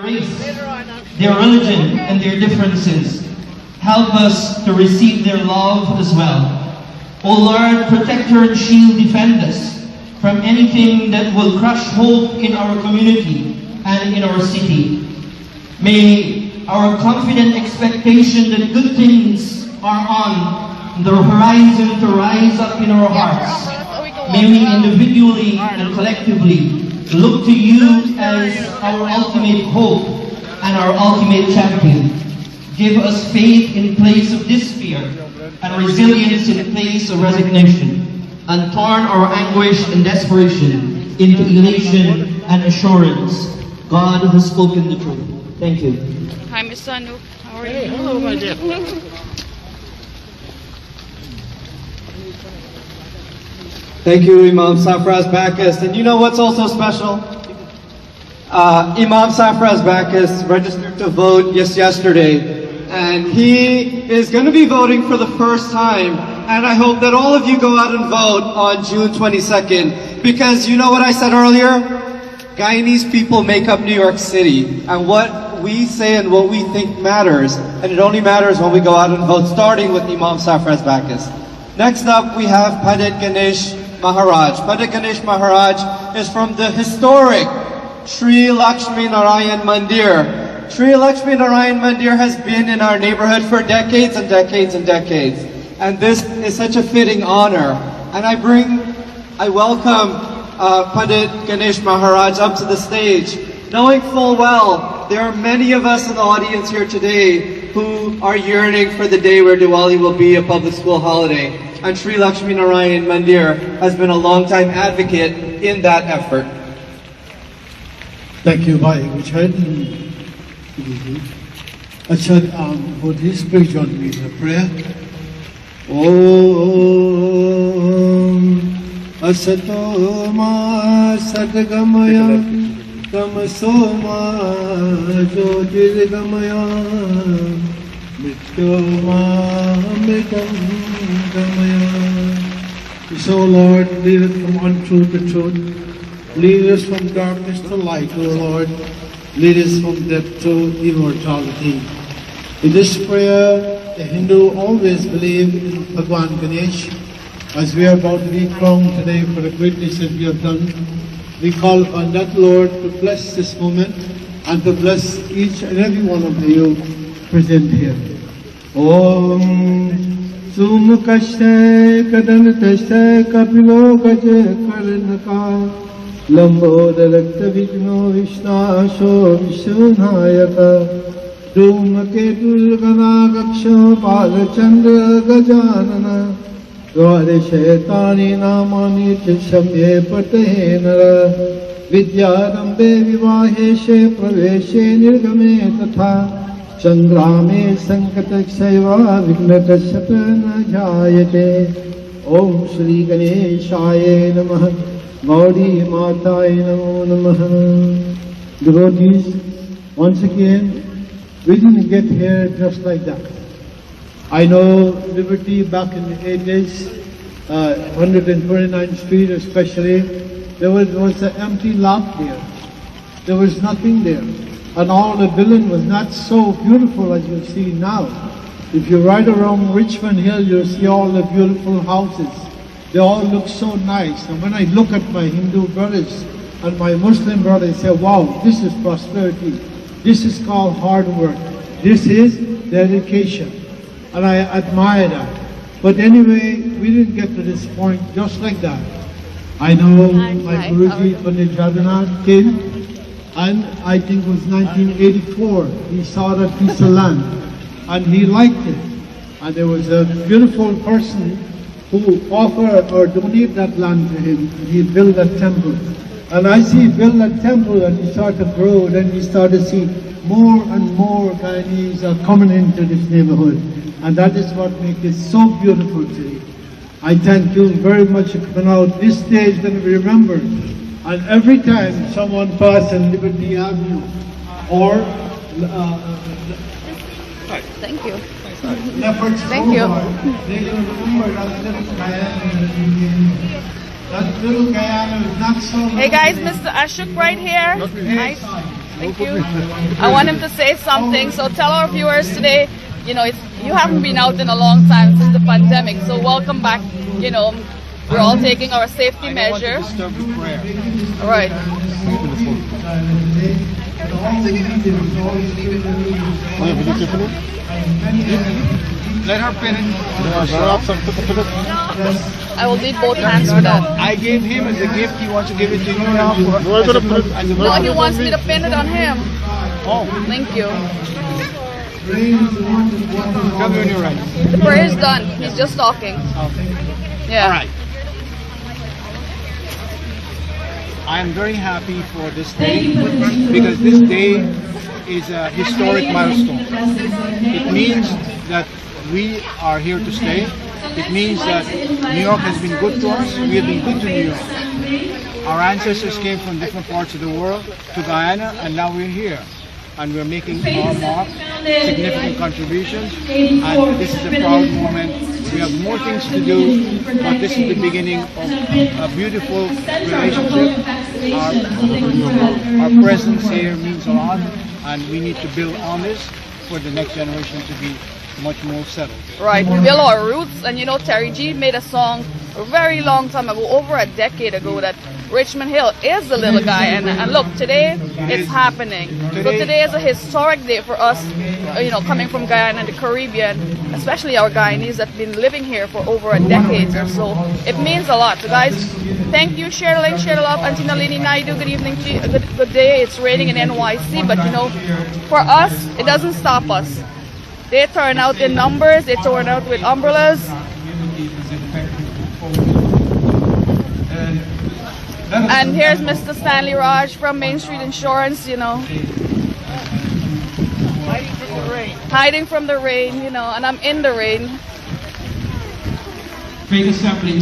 race, their religion, and their differences. Help us to receive their love as well. O Lord, protector and shield, defend us from anything that will crush hope in our community and in our city. May our confident expectation that good things are on the horizon to rise up in our hearts. May we individually and collectively look to you as our ultimate hope and our ultimate champion. Give us faith in place of despair and resilience in place of resignation, and turn our anguish and desperation into elation and assurance. God has spoken the truth. Thank you. Hi, Mr. Anoop. How are you? Hey, hello, my dear. Thank you, Imam Safraz Bacchus. And you know what's also special? Imam Safraz Bacchus registered to vote yesterday. And he is going to be voting for the first time. And I hope that all of you go out and vote on June 22nd. Because you know what I said earlier? Guyanese people make up New York City. And what we say and what we think matters. And it only matters when we go out and vote, starting with Imam Safraz Bacchus. Next up, we have Pandit Ganesh Maharaj. Pandit Ganesh Maharaj is from the historic Sri Lakshmi Narayan Mandir. Sri Lakshmi Narayan Mandir has been in our neighborhood for decades and decades and decades. And this is such a fitting honor. And I welcome Pandit Ganesh Maharaj up to the stage, knowing full well there are many of us in the audience here today who are yearning for the day where Diwali will be a public school holiday. And Sri Lakshmi Narayan Mandir has been a long-time advocate in that effort. Thank you, Bhai. Richard. Achad, would you please join me in a prayer? Om Asato Ma Sadgamaya Tamaso Ma Jyotirgamaya Mrityoma Amritam Gamaya. So Lord, lead us from untruth to truth. Lead us from darkness to light, O Lord. Lead us from death to immortality. In this prayer, the Hindu always believe in Bhagwan Ganesh. As we are about to be crowned today for the greatness that we have done, we call upon that Lord to bless this moment and to bless each and every one of you present here. Om Sumukashte Kadanatashte Kapilo Gaje Karanaka Lambodalakta Vigno Vishnasho Vishunayaka Dhumaketul Ganagaksha Palachandra Gajanana Dware Shaitani Namani Tishamye Patehenara Vidyarambe Vivaheshe Praveshe Nirgame Tatha Chandrame Sankatakshaiva Vignakashapana Jayate Om Shri Ganeshaya Namaha Gaudi Matai Namo Namaha. Devotees, once again, we didn't get here just like that. I know Liberty back in the 80s, 129th Street especially, there was an empty lot there. There was nothing there. And all the building was not so beautiful as you see now. If you ride around Richmond Hill, you'll see all the beautiful houses. They all look so nice. And when I look at my Hindu brothers and my Muslim brothers, I say, wow, this is prosperity. This is called hard work. This is dedication. And I admire that. But anyway, we didn't get to this point just like that. I know my Guruji Pandit Jagannath came, and I think it was 1984. He saw that piece of land, and he liked it. And there was a beautiful person who offered or donated that land to him. He built a temple. And as he built that temple and he started to grow, then we started to see more and more Guyanese are coming into this neighborhood. And that is what makes it so beautiful today. I thank you very much for coming out. This day is going to be remembered. And every time someone passes on Liberty Avenue or Thank you. Leopard's Thank you. Boulevard, they will remember that little Guyana. That little Guyana is not so Hey guys, Mr. Ashok right here. Nice. Thank you. I want him to say something. So tell our viewers today, you know, you haven't been out in a long time since the pandemic. So welcome back. You know, we're all taking our safety measures. All right. Let her finish. I will need both hands for that. I gave him as a gift. He wants to give it to you now. No, he wants me to pin it on him. Oh, Thank you. tell me when you're ready. The prayer is done. He's just talking. Yeah. All right. I am very happy for this day because this day is a historic milestone. It means that we are here to stay. It means that New York has been good to us. We have been good to New York. Our ancestors came from different parts of the world to Guyana, and now we're here. And we're making our mark, significant contributions, and this is a proud moment. We have more things to do, but this is the beginning of a beautiful relationship. Our presence here means a lot, and we need to build on this for the next generation to be much more settled. Right, we build our roots, and you know, Terry G made a song a very long time ago, over a decade ago, that Richmond Hill is the little guy, and look, today it's happening. So today is a historic day for us, you know, coming from Guyana and the Caribbean, especially our Guyanese that have been living here for over a decade or so. It means a lot. So guys, thank you, share the link, share the love. Auntie Nalini Naidu, good evening to you, good day. It's raining in NYC, but you know, for us, it doesn't stop us. They turn out in numbers, they turn out with umbrellas. And here's Mr. Stanley Raj from Main Street Insurance, you know. Hiding from the rain, you know, and I'm in the rain. Great Assembly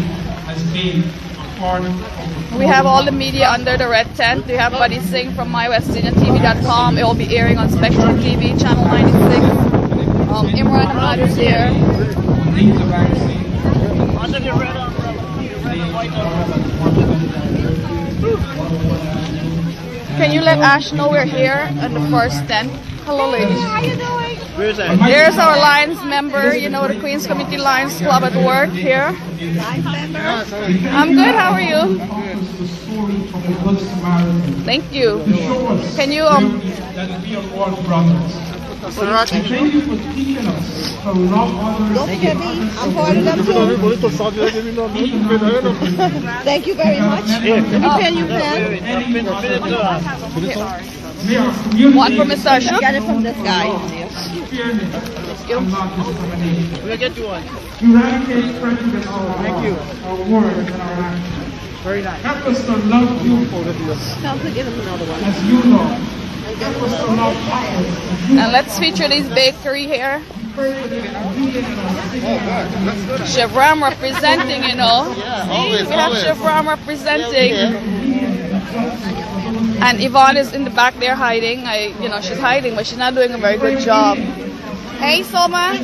has been a part of We have all the media under the red tent. We have Buddy Singh from MyWestIndianTV.com. It will be airing on Spectrum TV, Channel 96. Imran Ahmad is here. Under the red umbrella. Can you let Ash know we're here in the first tent? Hello, ladies. How you doing? Where's that? There's our Lions member, you know, the Queens Community Lions Club at work here. I'm good, how are you? Thank you. Can you, that we are all brothers. Thank you for teaching us to love others. Don't forget me, I'm part of them too. Thank you very much. Let me pen you pen. one for Mr. Ashok? Get it from this guy. We'll get you one. Eradicate prejudice our words and our actions. Very nice. Help us to love you Tell him to give him another one. as you love. Help us to love others. And let's feature this bakery here. Chevron representing, you know. See, we have Chevron representing. And Yvonne is in the back there hiding. You know, she's hiding, but she's not doing a very good job. Hey, Soma.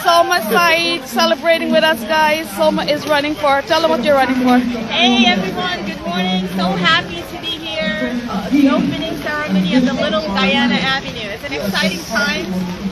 Soma Saeed celebrating with us, guys. Soma is running for. Tell them what you're running for. Hey everyone, good morning. So happy to be here. The opening ceremony of the Little Guyana Avenue. It's an exciting time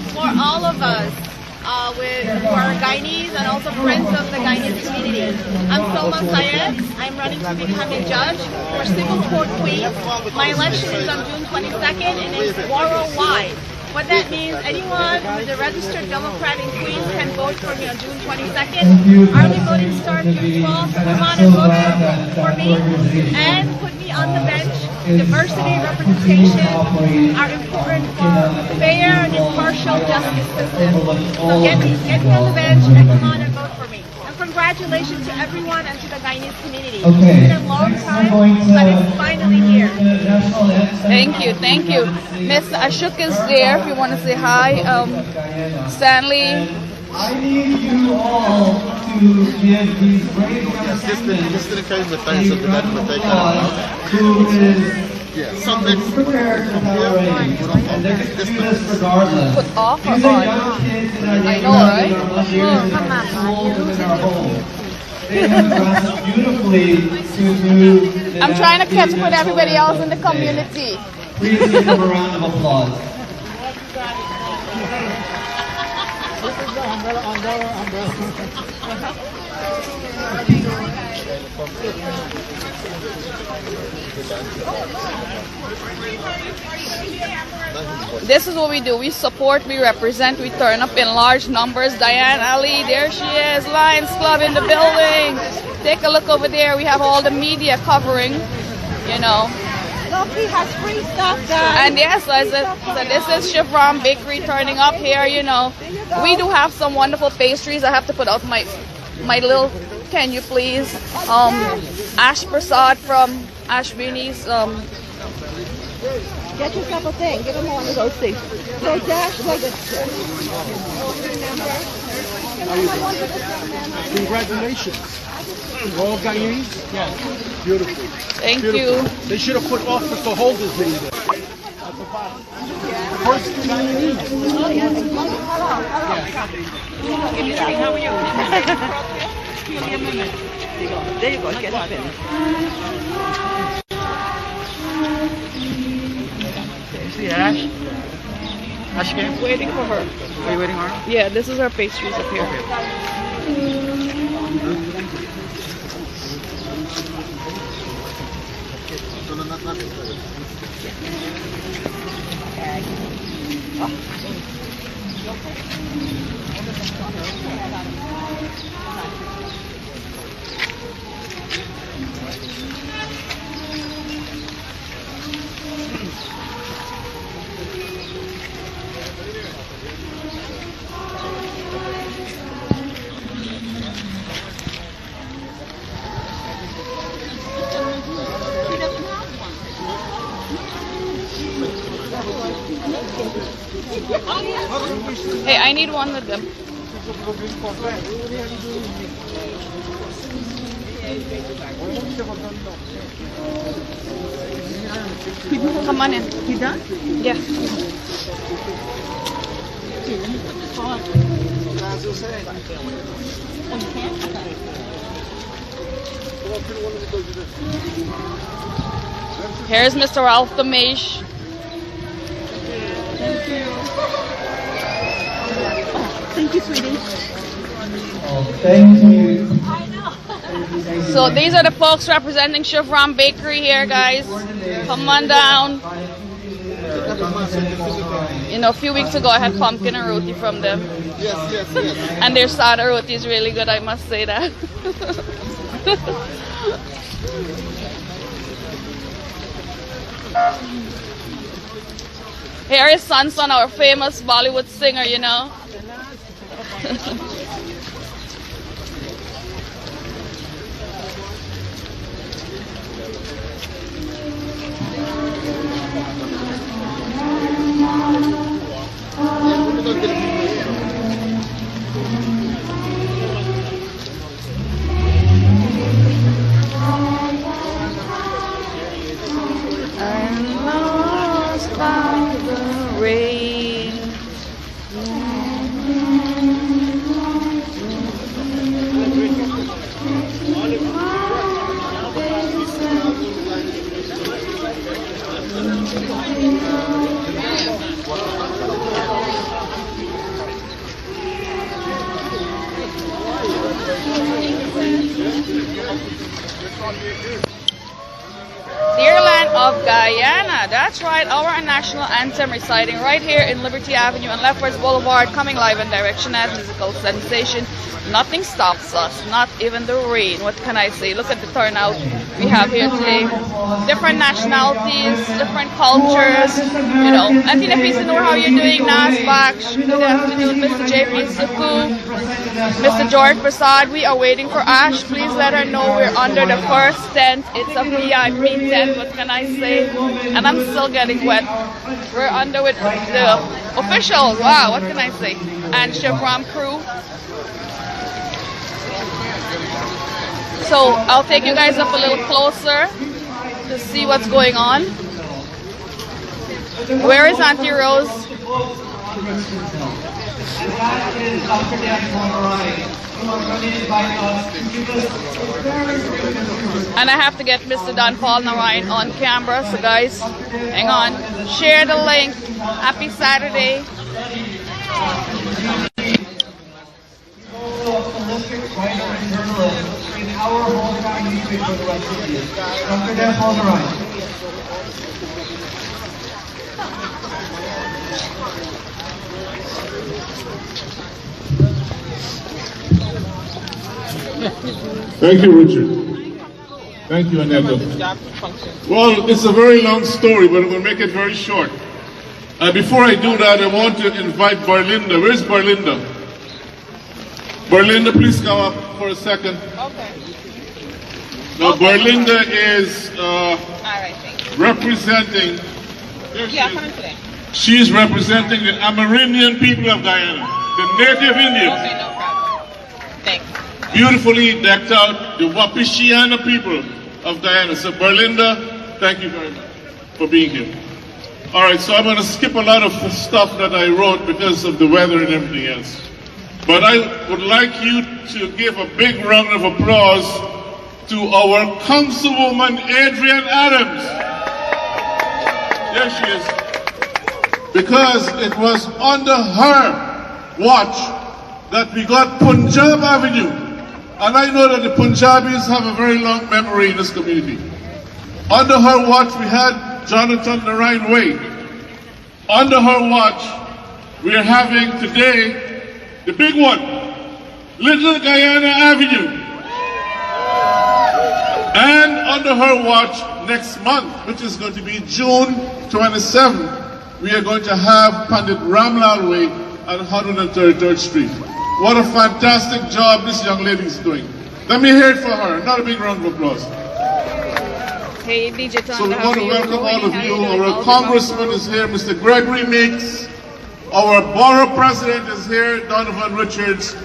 for all of us who are Guyanese and also friends of the Guyanese community. I'm Soma Sayed. I'm running to become a judge for Civil Court Queens. My election is on June 22nd and it's worldwide. What that means, anyone with a registered Democrat in Queens can vote for me on June 22nd. Early voting starts June 12th. Come on and vote for me and put me on the bench. Diversity, representation are important for fair and impartial justice system. So get me on the bench and come on and vote for me. And congratulations to everyone and to the Guyanese community. It's been a long time, but it's finally here. Thank you, thank you. Miss Ashok is there if you want to say hi. Stanley. I need you all to give these brave young Just in case the thanks of the men will take that. who is Something prepared to tolerate, and they can do this regardless. Put off or These are on? young kids in our I know, right? neighborhoods, in our schools, and in our homes. They have dressed beautifully to do. I'm trying to catch up with everybody else in the community. Please give them a round of applause. This is what we do. We support, we represent, we turn up in large numbers. Diane Ali, there she is. Lions Club in the building. Take a look over there. We have all the media covering, you know. Look, he has free stuff, guys. And yes, so this is Chevron Bakery turning up here, you know. We do have some wonderful pastries. I have to put out my little, can you please? Ash Prasad from Ash Beanies. Get yourself a thing. Give him one of those things. So, Dash, look at Congratulations. All Guyanese? Yes. Beautiful. Thank Beautiful. you. They should have put officer holders in there. At the bottom. First Guyanese. How are you? There you go. Get up in. See Ash? Ash came? Waiting for her. Are you waiting on her? Yeah, this is our pastries up here. Hey, I need one with them. Come on in. You done? Yeah. Here's Mr. Ralph Damish. Thank you, sweetie. Oh, thank you. So these are the folks representing Chevron Bakery here, guys. Come on down. You know, a few weeks ago I had pumpkin and roti from them. Yes. And their sada roti is really good, I must say that. Here is Sanson, our famous Bollywood singer, you know. I'm lost by the rain. Dear land of Guyana, that's right, our national anthem reciting right here in Liberty Avenue and Lefferts Boulevard, coming live in direction as musical sensation. Nothing stops us, not even the rain. What can I say? Look at the turnout we have here today. Different nationalities, different cultures, you know. Auntie Nafisa Noor, how are you doing? Nasbak, good afternoon, Mr. JP Suku, Mr. George Prasad. We are waiting for Ash. Please let her know we're under the first tent. It's a VIP tent, what can I say? And I'm still getting wet. We're under with the officials. Wow, what can I say? And Chevron crew. So I'll take you guys up a little closer to see what's going on. Where is Auntie Rose? And that is Dr. Deb's on the right. And I have to get Mr. Don Paul Narayan on camera, so guys, hang on. Share the link. Happy Saturday. Thank you, Richard. Thank you, Annette. Well, it's a very long story, but I'm going to make it very short. Before I do that, I want to invite Berlinda. Where's Berlinda? Berlinda, please come up for a second. Okay. Now, Berlinda is representing. She's representing the Amerindian people of Guyana, the native Indians. Okay, no problem. Thanks. Beautifully decked out, the Wapishiana people of Guyana. So, Berlinda, thank you very much for being here. All right, so I'm going to skip a lot of stuff that I wrote because of the weather and everything else. But I would like you to give a big round of applause to our Councilwoman Adrienne Adams. There she is. Because it was under her watch that we got Punjab Avenue. And I know that the Punjabis have a very long memory in this community. Under her watch, we had Jonathan Narayan Way. Under her watch, we are having today the big one, Little Guyana Avenue. And under her watch, next month, which is going to be June 27th, we are going to have Pandit Ramlal Way at 133rd Street. What a fantastic job this young lady is doing. Let me hear it for her. Another big round of applause. Hey, DJ Tom. So we want to welcome all of you. Our congressman is here, Mr. Gregory Meeks. Our borough president is here, Donovan Richards,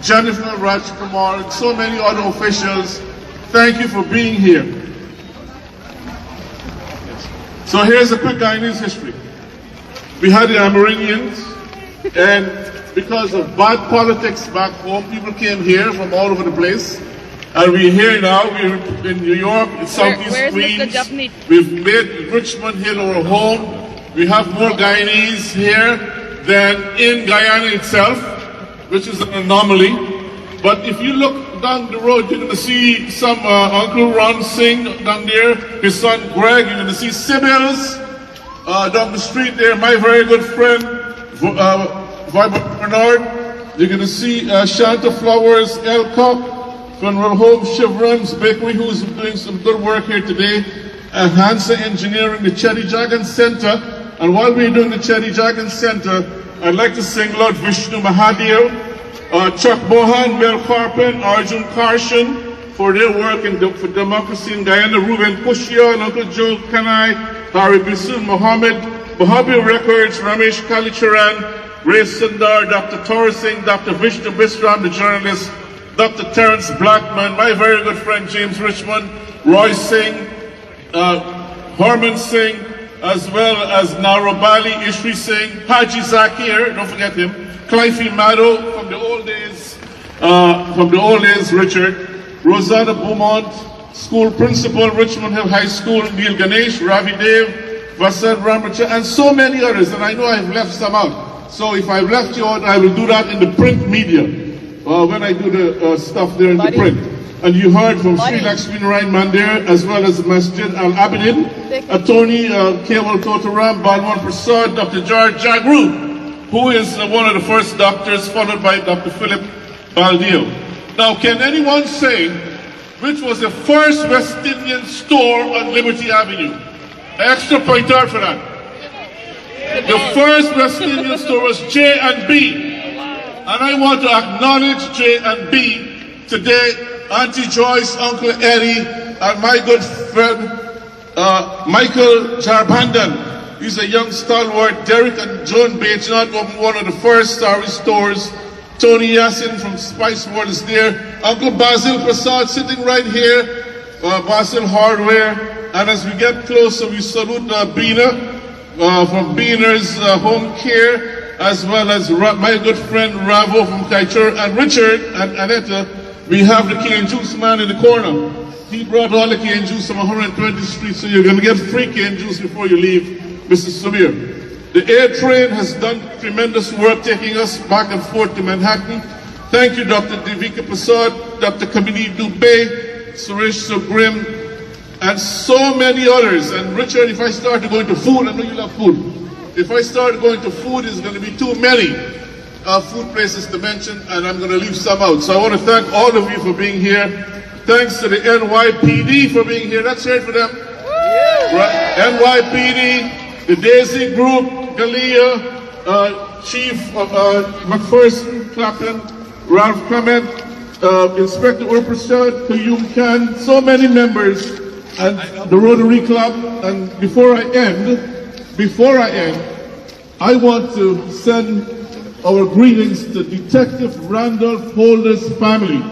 Jennifer Rajkumar, and so many other officials. Thank you for being here. So here's a quick Guyanese history. We had the Amerindians, and because of bad politics back home, people came here from all over the place. And we're here now, we're in New York, in Southeast Queens. We've made Richmond Hill our home. We have more Guyanese here than in Guyana itself, which is an anomaly. But if you look down the road, you're going to see some Uncle Ron Singh down there, his son Greg, you're going to see Sybils down the street there, my very good friend, Vibrant Bernard. You're going to see Shanta Flowers, Elcock, Funeral Home, Chevron's Bakery, who's doing some good work here today, Hansa Engineering, the Cherry Dragon Center. And while we're doing the Cherry Dragon Center, I'd like to sing Lord Vishnu Mahadev, Chuck Bohan, Mel Carpen, Arjun Karshan for their work for democracy in Guyana, Ruben Kushia, and Uncle Joe Kanai, Hari Bisun Mohammed, Mohabir Records, Ramesh Kalicharan, Ray Sundar, Dr. Tor Singh, Dr. Vishnu Bisram, the journalist, Dr. Terence Blackman, my very good friend James Richmond, Roy Singh, Harman Singh, as well as Narobali Ishri Singh, Haji Zakir, don't forget him, Clifey Maddow from the old days, Richard, Rosanna Beaumont, school principal, Richmond Hill High School, Neil Ganesh, Ravi Dev, Vasant Ramacha, and so many others, and I know I've left some out. So if I've left you out, I will do that in the print media. When I do the stuff there in the print. And you heard from Sri Lakshmi Narayan Mandir as well as Masjid Al-Abidin, Attorney Kewal Totaram, Balwan Prasad, Dr. George Jagru, who is one of the first doctors, followed by Dr. Philip Baldio. Now, can anyone say which was the first West Indian store on Liberty Avenue? Extra point out for that. The first West Indian store was J&B. And I want to acknowledge J&B today, Auntie Joyce, Uncle Eddie, and my good friend Michael Jarbandan. He's a young stalwart. Derek and Joan Bates, not one of the first Starry stores. Tony Yassin from Spice World is there. Uncle Basil Prasad sitting right here, Basil Hardware. And as we get closer, we salute Beena from Beener's Home Care. as well as my good friend Ravo from Kaichur, and Richard and Aneta. We have the cane juice man in the corner. He brought all the cane juice from 120th Street, so you're going to get free cane juice before you leave, Mr. Samir. The air train has done tremendous work taking us back and forth to Manhattan. Thank you, Dr. Devika Prasad, Dr. Kamini Dubey, Suresh Sugrim, and so many others. And Richard, if I start to go into food, I know you love food. If I start going to food, it's going to be too many food places to mention, and I'm going to leave some out. So I want to thank all of you for being here. Thanks to the NYPD for being here. Let's hear it for them. Right. NYPD, the Daisy Group, Galia, Chief McPherson, Clapton, Ralph Clement, Inspector Urprasad, Kayum Khan, so many members, and the Rotary Club. And before I end, I want to send our greetings to Detective Randolph Holder's family,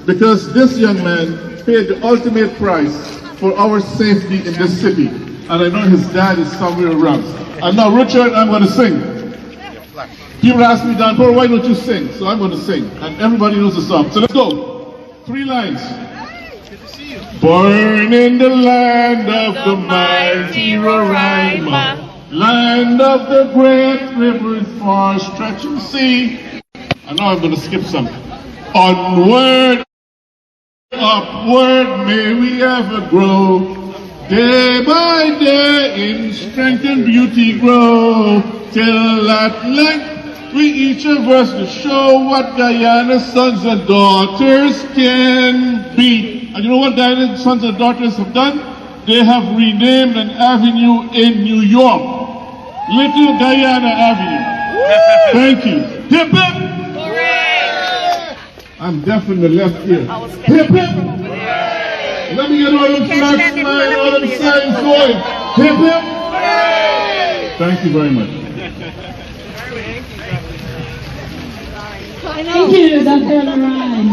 because this young man paid the ultimate price for our safety in this city. And I know his dad is somewhere around. And now, Richard, I'm going to sing. People ask me, Dan Paul, why don't you sing? So I'm going to sing. And everybody knows the song. So let's go. 3 lines. Born in the land of the mighty Roraima, land of the great rivers, far stretching sea. And now I'm going to skip some. Onward, upward, may we ever grow. Day by day in strength and beauty grow, till at length we each of us to show what Guyana's sons and daughters can be. And you know what Guyana's sons and daughters have done? They have renamed an avenue in New York, Little Guyana Avenue. Thank you. Hip hip! Hooray! I'm deaf in the left ear. Hip hip! Let me get all them flags flying, all them signs going. Hip hip! Hooray! Thank you very much. Thank you, Dr. Lorraine.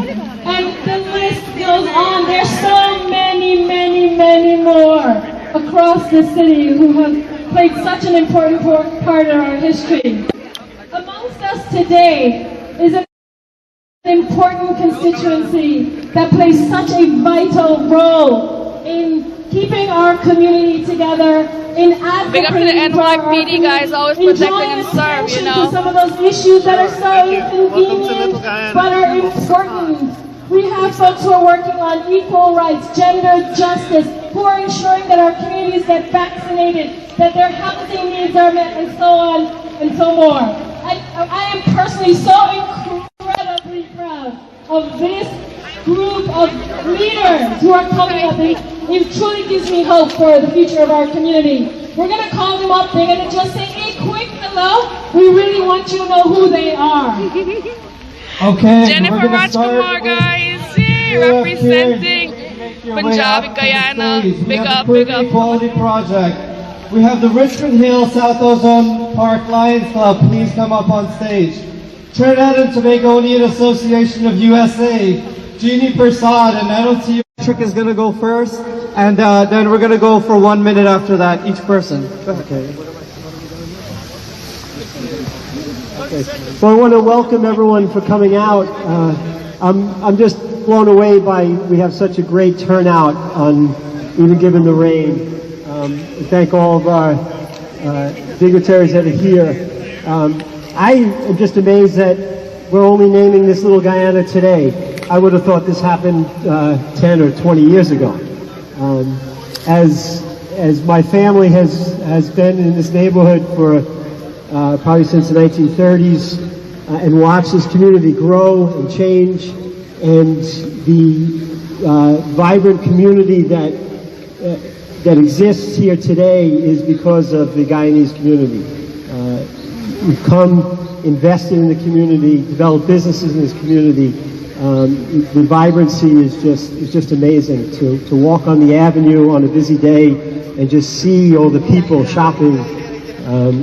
And the list goes on. There's so many more across the city who have played such an important part in our history. Amongst us today is an important constituency that plays such a vital role in keeping our community together, in advocating big up to the NYPD guys, always protecting and serve, you know. Some of those issues that are so inconvenient but are important. We have folks who are working on equal rights, gender justice, who are ensuring that our communities get vaccinated, that their housing needs are met, and so on and so more. I am personally so incredibly proud of this group of leaders who are coming up. It truly gives me hope for the future of our community. We're going to call them up. They're going to just say a quick hello. We really want you to know who they are. Okay. Jennifer Rajkumar, guys. Yeah, representing Punjabi, Guyana. Big up, big up. Quality project. We have the Richmond Hill South Ozone Park Lions Club. Please come up on stage. Trinidad and Tobago Indian Association of USA. Jeannie Persad and NLT Trick is going to go first, and then we're going to go for 1 minute after that, each person. Okay. Well, I want to welcome everyone for coming out. I'm just blown away by we have such a great turnout on even given the rain. Thank all of our dignitaries that are here. I am just amazed that we're only naming this little Guyana today. I would have thought this happened 10 or 20 years ago. As my family has been in this neighborhood for probably since the 1930s and watched this community grow and change, and the vibrant community that exists here today is because of the Guyanese community. We've come, invested in the community, developed businesses in this community. The vibrancy is just amazing. To walk on the avenue on a busy day and just see all the people shopping.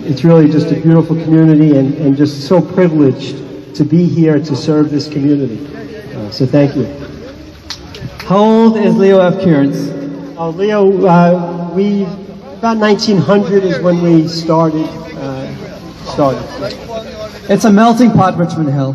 It's really just a beautiful community, and just so privileged to be here to serve this community. So thank you. How old is Leo F. Kearns? Leo, about 1900 is when we started. It's a melting pot, Richmond Hill.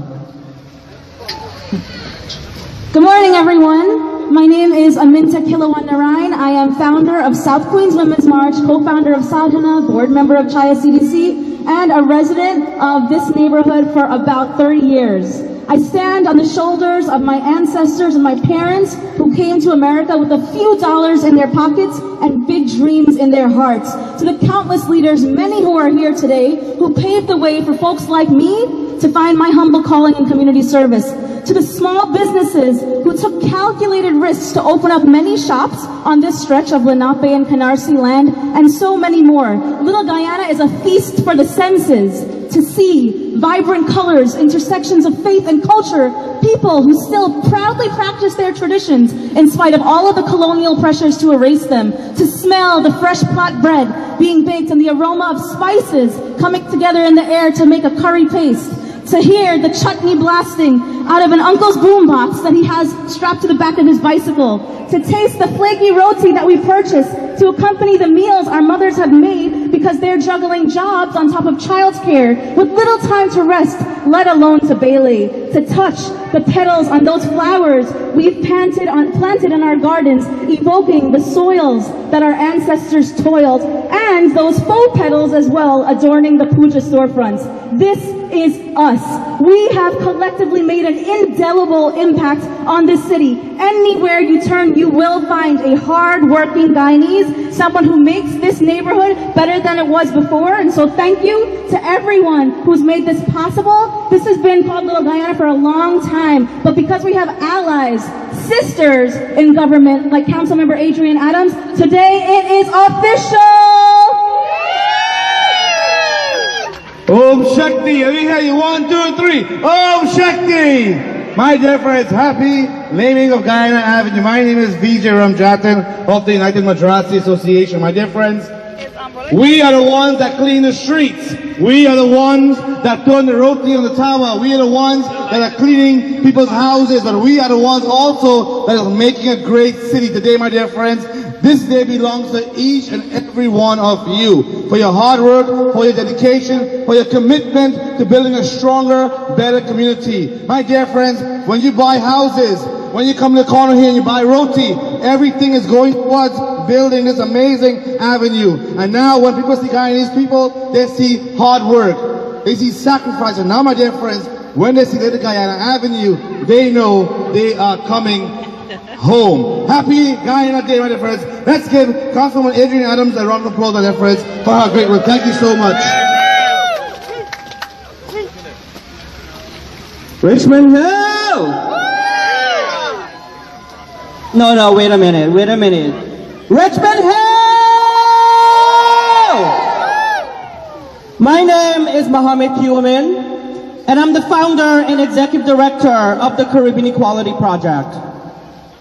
Good morning, everyone. My name is Aminta Kilawanarayan. I am founder of South Queens Women's March, co-founder of Sadhana, board member of Chaya CDC, and a resident of this neighborhood for about 30 years. I stand on the shoulders of my ancestors and my parents who came to America with a few dollars in their pockets and big dreams in their hearts. To the countless leaders, many who are here today, who paved the way for folks like me to find my humble calling in community service. To the small businesses who took calculated risks to open up many shops on this stretch of Lenape and Canarsie land, and so many more. Little Guyana is a feast for the senses to see vibrant colors, intersections of faith and culture, people who still proudly practice their traditions in spite of all of the colonial pressures to erase them, to smell the fresh pot bread being baked and the aroma of spices coming together in the air to make a curry paste, to hear the chutney blasting out of an uncle's boombox that he has strapped to the back of his bicycle, to taste the flaky roti that we purchase to accompany the meals our mothers have made because they're juggling jobs on top of childcare with little time to rest, let alone to Bailey, to touch the petals on those flowers we've planted in our gardens, evoking the soils that our ancestors toiled, and those faux petals as well adorning the puja storefronts. This is us. We have collectively made an indelible impact on this city. Anywhere you turn, you will find a hard-working Guyanese, someone who makes this neighborhood better than it was before. And so thank you to everyone who's made this possible. This has been called Little Guyana for a long time, but because we have allies, sisters in government, like Councilmember Adrienne Adams, today it is official! Om Shakti, let me hear you. 1, 2, 3. Om Shakti! My dear friends, happy naming of Guyana Avenue. My name is Vijay Ramjatan of the United Madrasi Association. My dear friends, we are the ones that clean the streets. We are the ones that turn the roti on the tower. We are the ones that are cleaning people's houses. But we are the ones also that are making a great city today, my dear friends. This day belongs to each and every one of you for your hard work, for your dedication, for your commitment to building a stronger, better community. My dear friends, when you buy houses, when you come to the corner here and you buy roti, everything is going towards building this amazing avenue. And now when people see Guyanese people, they see hard work, they see sacrifice. And now, my dear friends, when they see Little Guyana Avenue, they know they are coming home. Happy Guyana Day, my dear friends. Let's give Councilwoman Adrienne Adams a round of applause, my dear friends, for her great work. Thank you so much. Richmond Hill! No, wait a minute. Richmond Hill! My name is Mohammed Kiumin, and I'm the founder and executive director of the Caribbean Equality Project,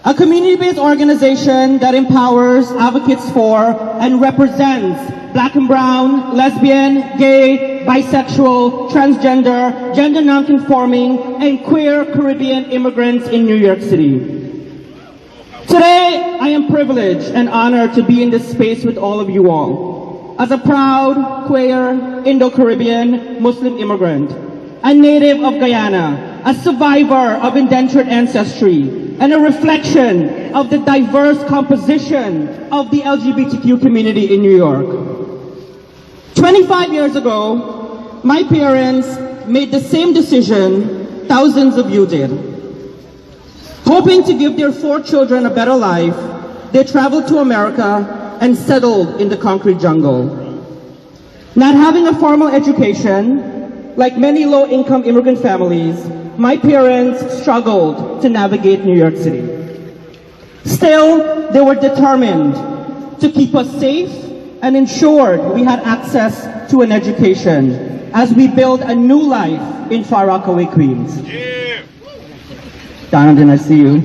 a community-based organization that empowers, advocates for, and represents Black and brown, lesbian, gay, bisexual, transgender, gender non-conforming, and queer Caribbean immigrants in New York City. Today, I am privileged and honored to be in this space with all of you all. As a proud, queer, Indo-Caribbean Muslim immigrant, a native of Guyana, a survivor of indentured ancestry, and a reflection of the diverse composition of the LGBTQ community in New York. 25 years ago, my parents made the same decision thousands of you did. Hoping to give their 4 children a better life, they traveled to America and settled in the concrete jungle. Not having a formal education, like many low-income immigrant families, my parents struggled to navigate New York City. Still, they were determined to keep us safe and ensured we had access to an education as we build a new life in Far Rockaway, Queens. Yeah. Donovan, I see you.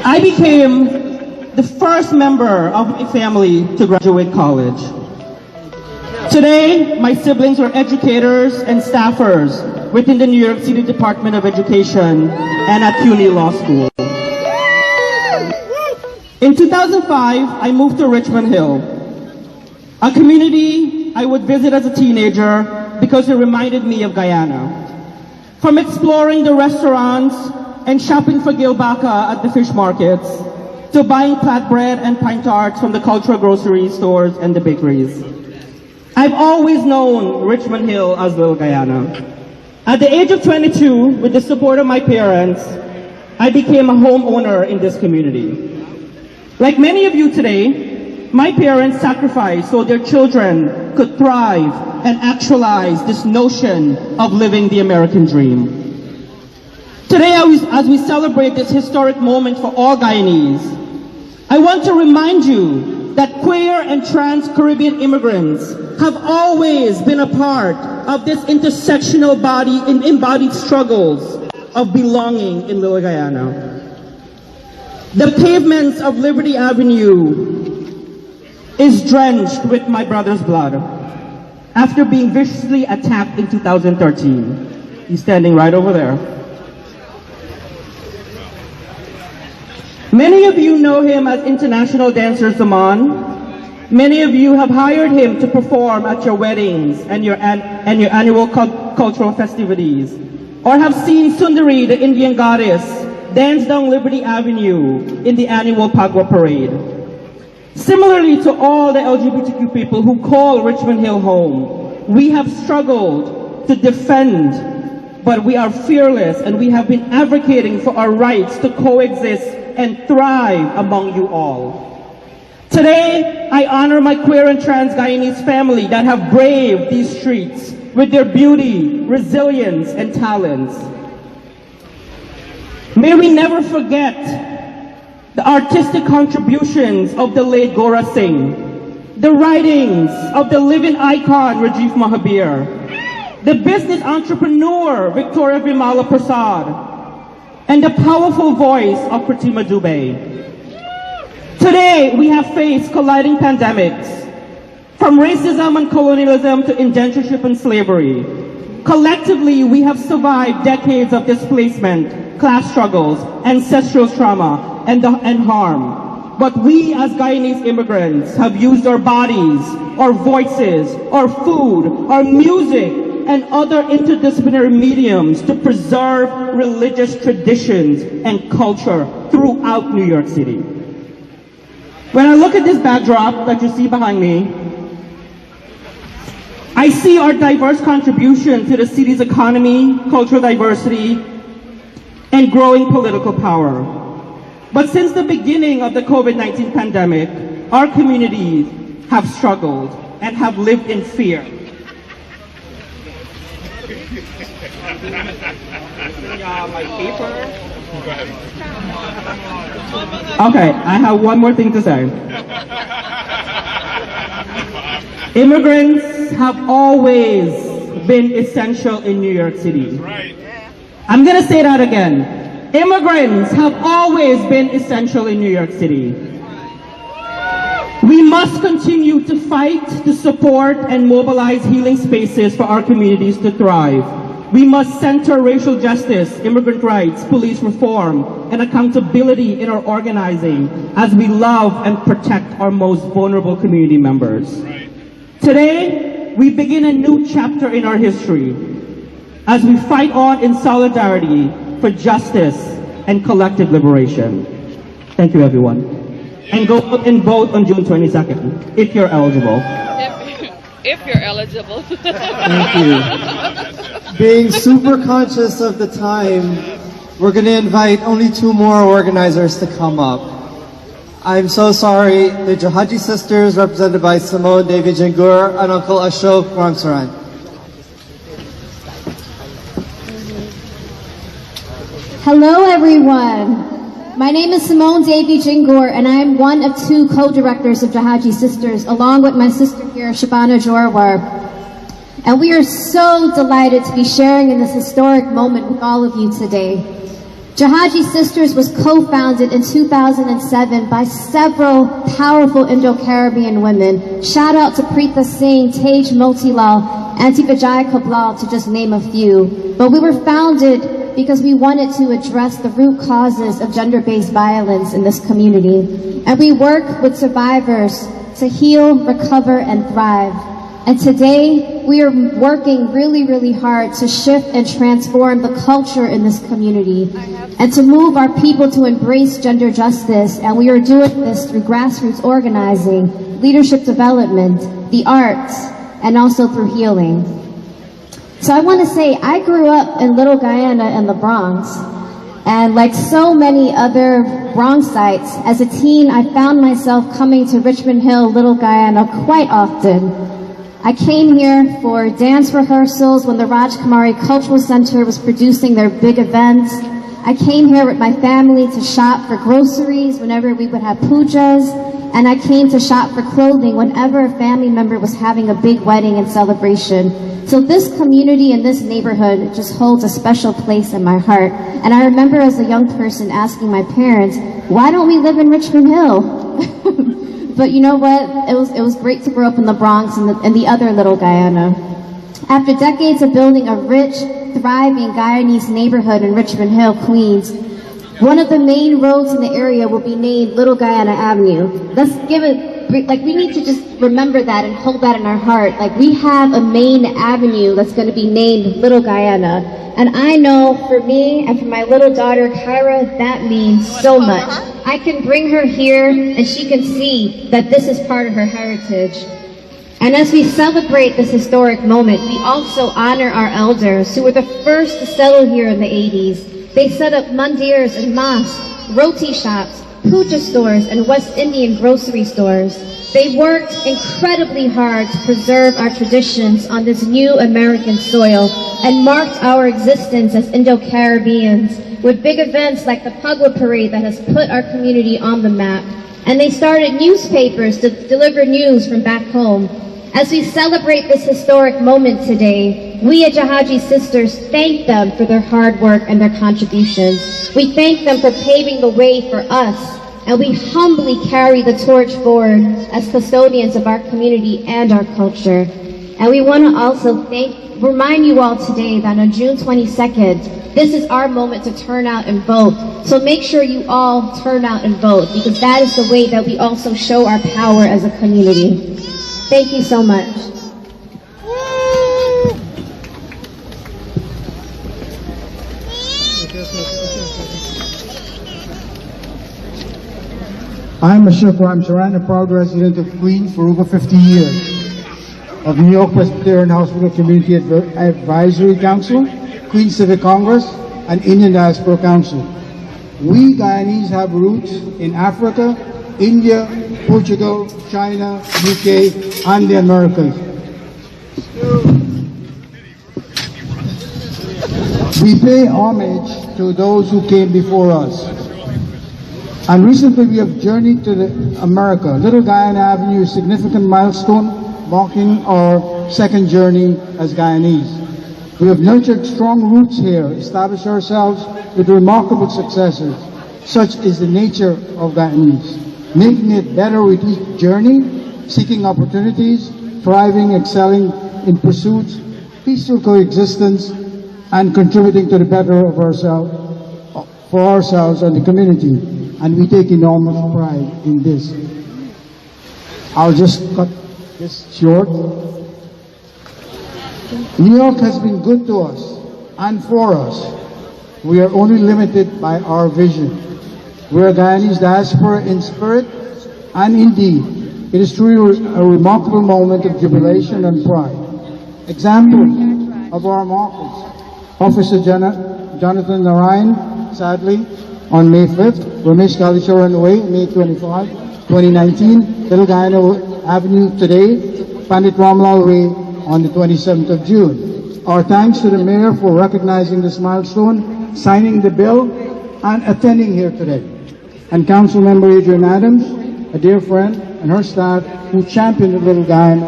I became the first member of my family to graduate college. Today, my siblings are educators and staffers within the New York City Department of Education and at CUNY Law School. In 2005, I moved to Richmond Hill, a community I would visit as a teenager because it reminded me of Guyana. From exploring the restaurants and shopping for gilbaka at the fish markets, to buying flatbread and pine tarts from the cultural grocery stores and the bakeries. I've always known Richmond Hill as Little Guyana. At the age of 22, with the support of my parents, I became a homeowner in this community. Like many of you today, my parents sacrificed so their children could thrive and actualize this notion of living the American dream. Today, as we celebrate this historic moment for all Guyanese, I want to remind you that queer and trans Caribbean immigrants have always been a part of this intersectional embodied struggles of belonging in Little Guyana. The pavements of Liberty Avenue is drenched with my brother's blood after being viciously attacked in 2013. He's standing right over there. Many of you know him as international dancer Zaman. Many of you have hired him to perform at your weddings and your annual cultural festivities, or have seen Sundari, the Indian goddess, dance down Liberty Avenue in the annual Pagwa Parade. Similarly to all the LGBTQ people who call Richmond Hill home, we have struggled to defend, but we are fearless, and we have been advocating for our rights to coexist and thrive among you all. Today, I honor my queer and trans Guyanese family that have braved these streets with their beauty, resilience, and talents. May we never forget the artistic contributions of the late Gora Singh, the writings of the living icon Rajiv Mahabir, the business entrepreneur Victoria Vimala Prasad, and the powerful voice of Pratima Dubey. Today, we have faced colliding pandemics, from racism and colonialism to indentureship and slavery. Collectively, we have survived decades of displacement, class struggles, ancestral trauma, and harm. But we as Guyanese immigrants have used our bodies, our voices, our food, our music, and other interdisciplinary mediums to preserve religious traditions and culture throughout New York City. When I look at this backdrop that you see behind me, I see our diverse contribution to the city's economy, cultural diversity, and growing political power. But since the beginning of the COVID-19 pandemic, our communities have struggled and have lived in fear. Okay, I have one more thing to say. Immigrants have always been essential in New York City. I'm going to say that again. Immigrants have always been essential in New York City. We must continue to fight, to support, and mobilize healing spaces for our communities to thrive. We must center racial justice, immigrant rights, police reform, and accountability in our organizing as we love and protect our most vulnerable community members. Today, we begin a new chapter in our history as we fight on in solidarity for justice and collective liberation. Thank you, everyone. And go and vote on June 22nd, if you're eligible. If you're eligible. Thank you. Being super conscious of the time, we're going to invite only 2 more organizers to come up. I'm so sorry, the Jahaji sisters, represented by Simone Devi Jangur and Uncle Ashok Ramsaran. Hello, everyone. My name is Simone Devi Jingur, and I am one of 2 co-directors of Jahaji Sisters, along with my sister here, Shabana Jorwar. And we are so delighted to be sharing in this historic moment with all of you today. Jahaji Sisters was co-founded in 2007 by several powerful Indo-Caribbean women. Shout out to Preeta Singh, Tej Motilal, Auntie Vijay Kablal, to just name a few. But we were founded because we wanted to address the root causes of gender-based violence in this community. And we work with survivors to heal, recover, and thrive. And today, we are working really, really hard to shift and transform the culture in this community and to move our people to embrace gender justice. And we are doing this through grassroots organizing, leadership development, the arts, and also through healing. So I want to say, I grew up in Little Guyana in the Bronx. And like so many other Bronxites, as a teen, I found myself coming to Richmond Hill, Little Guyana quite often. I came here for dance rehearsals when the Rajkumari Cultural Center was producing their big events. I came here with my family to shop for groceries whenever we would have pujas, and I came to shop for clothing whenever a family member was having a big wedding and celebration. So this community and this neighborhood just holds a special place in my heart. And I remember as a young person asking my parents, why don't we live in Richmond Hill? But you know what? It was great to grow up in the Bronx and the other Little Guyana. After decades of building a rich, thriving Guyanese neighborhood in Richmond Hill, Queens, one of the main roads in the area will be named Little Guyana Avenue. Let's give it, like, we need to just remember that and hold that in our heart. Like, we have a main avenue that's going to be named Little Guyana. And I know for me and for my little daughter, Kyra, that means so much. I can bring her here and she can see that this is part of her heritage. And as we celebrate this historic moment, we also honor our elders who were the first to settle here in the 80s. They set up mandirs and mosques, roti shops, puja stores, and West Indian grocery stores. They worked incredibly hard to preserve our traditions on this new American soil and marked our existence as Indo-Caribbeans with big events like the Pagwa Parade that has put our community on the map. And they started newspapers to deliver news from back home. As we celebrate this historic moment today, we at Jahaji Sisters thank them for their hard work and their contributions. We thank them for paving the way for us, and we humbly carry the torch forward as custodians of our community and our culture. And we want to also remind you all today that on June 22nd, this is our moment to turn out and vote. So make sure you all turn out and vote, because that is the way that we also show our power as a community. Thank you so much. I'm Ashok Ramcharan, a proud resident of Queens for over 50 years, of New York Presbyterian Hospital Community Advisory Council, Queens Civic Congress, and Indian Diaspora Council. We Guyanese have roots in Africa, India, Portugal, China, UK, and the Americas. We pay homage to those who came before us. And recently we have journeyed to America. Little Guyana Avenue is a significant milestone marking our second journey as Guyanese. We have nurtured strong roots here, established ourselves with remarkable successes. Such is the nature of Guyanese. Making it better with each journey, seeking opportunities, thriving, excelling in pursuits, peaceful coexistence, and contributing to the better of ourselves, for ourselves and the community. And we take enormous pride in this. I'll just cut this short. New York has been good to us and for us. We are only limited by our vision. We are Guyanese diaspora in spirit and in deed. It is truly a remarkable moment of jubilation and pride. Example of our markers. Officer Jonathan Narayan, sadly, on May 5th, Ramesh Kalisharan Way, May 25, 2019, Little Guyana Avenue today, Pandit Ramlal Way on the 27th of June. Our thanks to the Mayor for recognizing this milestone, signing the bill, and attending here today. And Council Member Adrian Adams, a dear friend, and her staff who championed the Little Guyana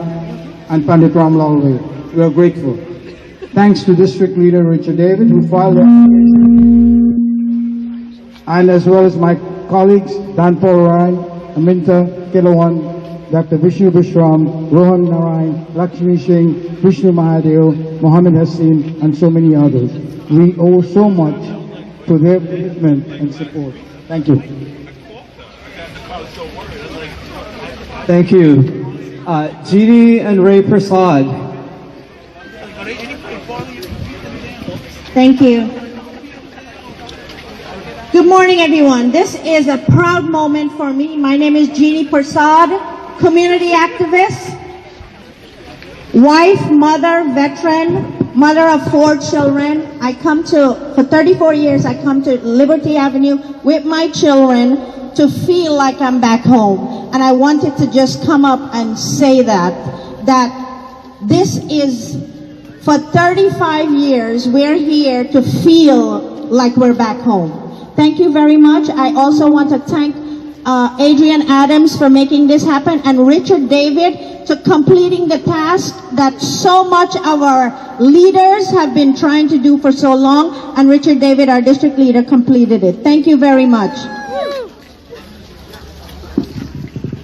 and Pandit Ramlal Way. We are grateful. Thanks to District Leader Richard David who filed the application, and as well as my colleagues Dan Paul Ryan, Aminta Kilawan, Dr. Vishnu Bishram, Rohan Narayan, Lakshmi Singh, Vishnu Mahadev, Mohammed Hassim, and so many others. We owe so much to their commitment and support. Thank you. Thank you. Jeannie and Ray Prasad. Thank you. Good morning, everyone. This is a proud moment for me. My name is Jeannie Prasad, community activist, wife, mother, veteran, mother of 4 children. For 34 years, I come to Liberty Avenue with my children to feel like I'm back home. And I wanted to just come up and say that this is, for 35 years, we're here to feel like we're back home. Thank you very much. I also want to thank Adrian Adams for making this happen, and Richard David to completing the task that so much of our leaders have been trying to do for so long, and Richard David, our district leader, completed it. Thank you very much.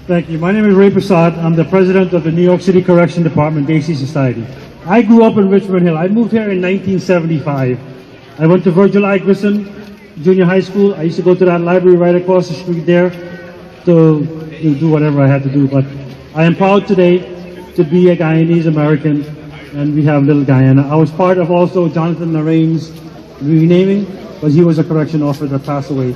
Thank you. My name is Ray Prasad. I'm the president of the New York City Correction Department, Daisy Society. I grew up in Richmond Hill. I moved here in 1975. I went to Virgil Iverson Junior High School. I used to go to that library right across the street there to do whatever I had to do. But I am proud today to be a Guyanese American, and we have Little Guyana. I was part of also Jonathan Narain's renaming, because he was a correction officer that passed away.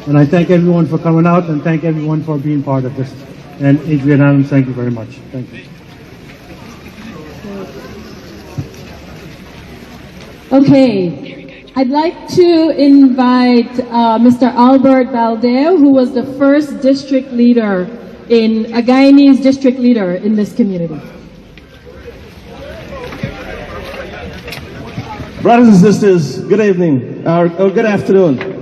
And I thank everyone for coming out, and thank everyone for being part of this. And Adrian Adams, thank you very much. Thank you. Okay. I'd like to invite Mr. Albert Valdeo, who was the first district leader a Guyanese district leader in this community. Brothers and sisters, good evening, or good afternoon.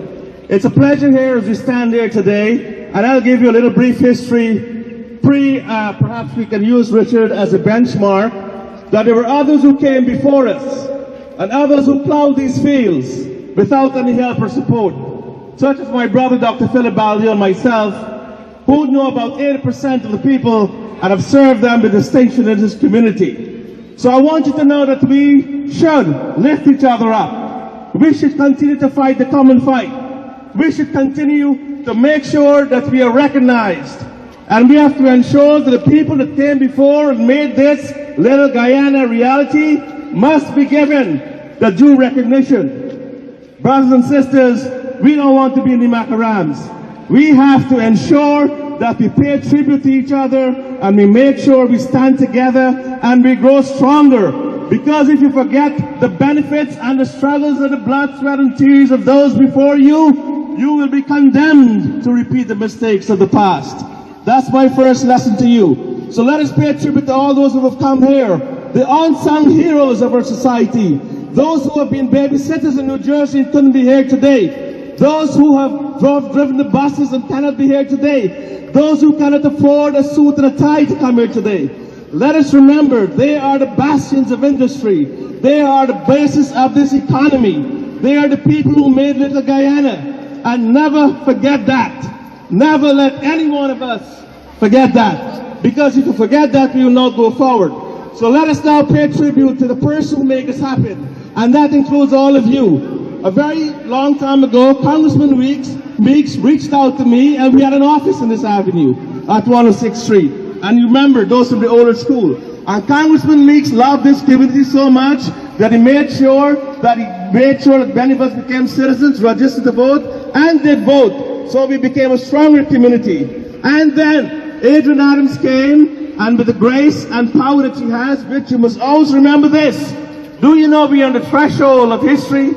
It's a pleasure here as we stand here today, and I'll give you a little brief history. Perhaps we can use Richard as a benchmark, that there were others who came before us, and others who plowed these fields without any help or support, such as my brother Dr. Philip Baldeo and myself, who know about 80% of the people and have served them with distinction in this community. So I want you to know that we should lift each other up. We should continue to fight the common fight. We should continue to make sure that we are recognized. And we have to ensure that the people that came before and made this Little Guyana reality must be given the due recognition. Brothers and sisters, we don't want to be in the macarams. We have to ensure that we pay tribute to each other, and we make sure we stand together and we grow stronger. Because if you forget the benefits and the struggles and the blood, sweat, and tears of those before you, you will be condemned to repeat the mistakes of the past. That's my first lesson to you. So let us pay tribute to all those who have come here, the unsung heroes of our society, those who have been babysitters in New Jersey and couldn't be here today, those who have driven the buses and cannot be here today, those who cannot afford a suit and a tie to come here today. Let us remember, they are the bastions of industry. They are the basis of this economy. They are the people who made Little Guyana. And never forget that. Never let any one of us forget that. Because if you forget that, we will not go forward. So let us now pay tribute to the person who made this happen. And that includes all of you. A very long time ago, Congressman Meeks reached out to me, and we had an office in this avenue at 106th Street. And you remember, those from the older school. And Congressman Meeks loved this community so much that he made sure that many of us became citizens, registered to vote, and did vote. So we became a stronger community. And then Adrian Adams came, and with the grace and power that she has, which you must always remember this. Do you know we are on the threshold of history?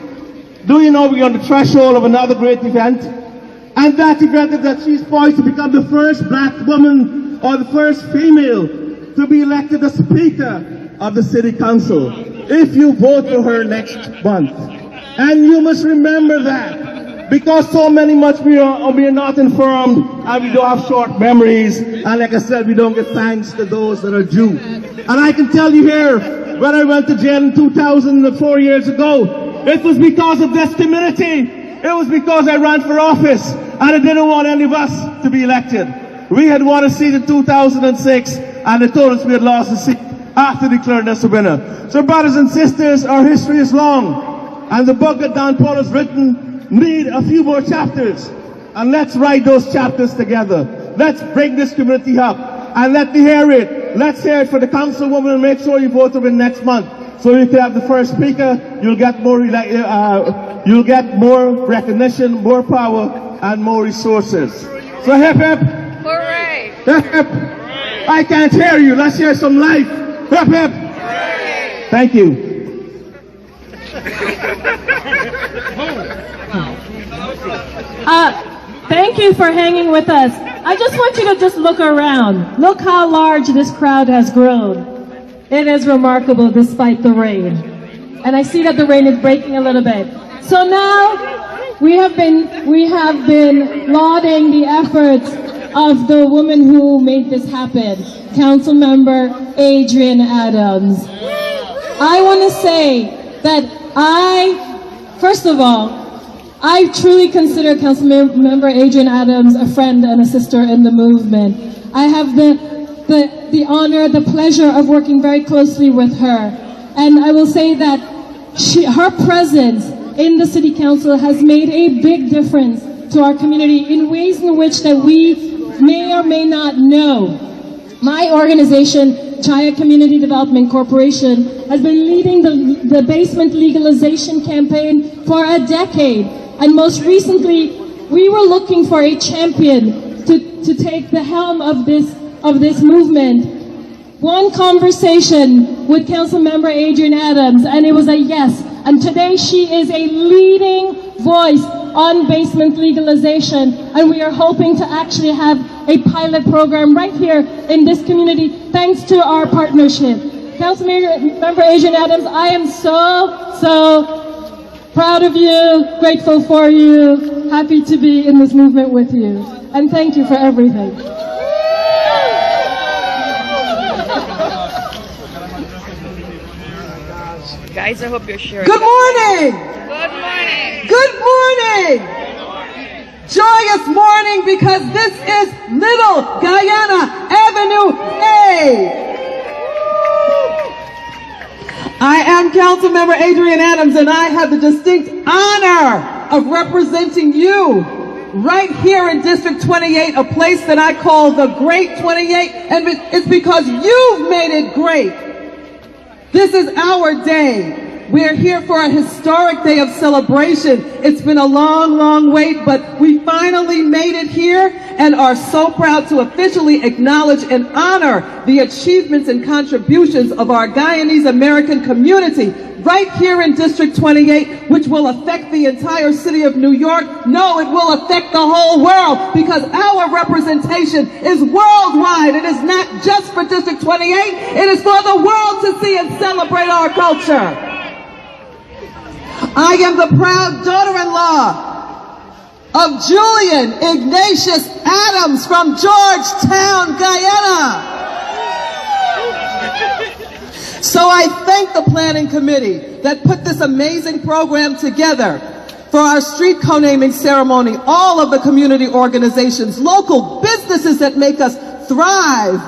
Do you know we are on the threshold of another great event? And that event is that she's poised to become the first black woman or the first female to be elected as Speaker of the City Council, if you vote for her next month. And you must remember that, because so many much we are not informed, and we don't have short memories, and like I said, we don't give thanks to those that are due. And I can tell you here, when I went to jail in 2004 years ago, it was because of this community. It was because I ran for office, and I didn't want any of us to be elected. We had won a seat in 2006, and they told us we had lost the seat after declaring us a winner. So brothers and sisters, our history is long, and the book that Don Paul has written need a few more chapters. And let's write those chapters together. Let's bring this community up, and let me hear it. let's hear it for the councilwoman. Make sure you vote to win next month. So if you have the first speaker, you'll get more recognition, more power, and more resources. So hip hip! Hooray! Hip hip! I can't hear you. Let's hear some life. Hip hip! Hooray! Thank you. Thank you for hanging with us. I just want you to just look around. Look how large this crowd has grown. It is remarkable despite the rain. And I see that the rain is breaking a little bit. So now we have been lauding the efforts of the woman who made this happen, Councilmember Adrian Adams. I want to say that first of all, I truly consider Councilmember Adrian Adams a friend and a sister in the movement. I have the honor, the pleasure of working very closely with her. And I will say that her presence in the City Council has made a big difference to our community in ways in which that we may or may not know. My organization, Chaya Community Development Corporation, has been leading the basement legalization campaign for a decade. And most recently, we were looking for a champion to take the helm of this movement. One conversation with Councilmember Adrian Adams, and it was a yes. And today she is a leading voice on basement legalization, and we are hoping to actually have a pilot program right here in this community thanks to our partnership. Councilmember Adrian Adams, I am so proud of you, grateful for you, happy to be in this movement with you. And thank you for everything. Guys, I hope you're sharing. Good morning! Good morning! Good morning! Joyous morning because this is Little Guyana Avenue A. I am Councilmember Adrian Adams, and I have the distinct honor of representing you right here in District 28, a place that I call the Great 28, and it's because you've made it great. This is our day. We're here for a historic day of celebration. It's been a long wait, but we finally made it here and are so proud to officially acknowledge and honor the achievements and contributions of our Guyanese American community right here in District 28, which will affect the entire city of New York. No, it will affect the whole world because our representation is worldwide. It is not just for District 28. It is for the world to see and celebrate our culture. I am the proud daughter-in-law of Julian Ignatius Adams from Georgetown, Guyana. So I thank the planning committee that put this amazing program together for our street co-naming ceremony, all of the community organizations, local businesses that make us thrive.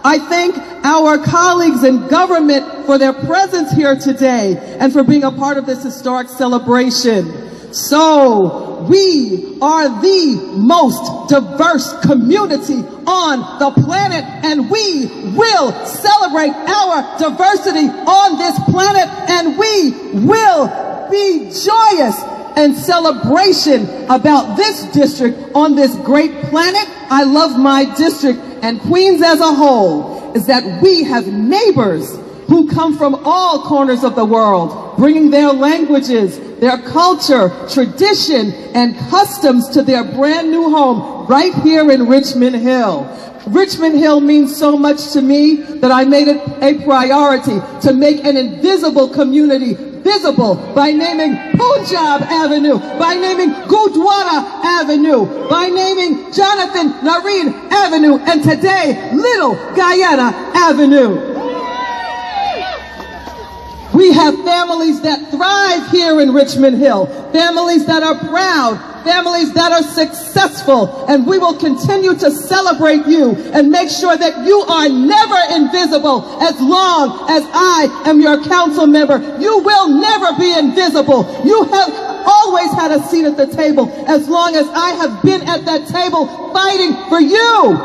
I thank our colleagues in government for their presence here today and for being a part of this historic celebration. So, we are the most diverse community on the planet, and we will celebrate our diversity on this planet, and we will be joyous and celebration about this district on this great planet. I love my district and Queens as a whole is that we have neighbors who come from all corners of the world, bringing their languages, their culture, tradition, and customs to their brand new home right here in Richmond Hill. Richmond Hill means so much to me that I made it a priority to make an invisible community visible by naming Punjab Avenue, by naming Gurdwara Avenue, by naming Jonathan Nareen Avenue, and today, Little Guyana Avenue. We have families that thrive here in Richmond Hill, families that are proud, families that are successful, and we will continue to celebrate you and make sure that you are never invisible as long as I am your council member. You will never be invisible. You have always had a seat at the table as long as I have been at that table fighting for you.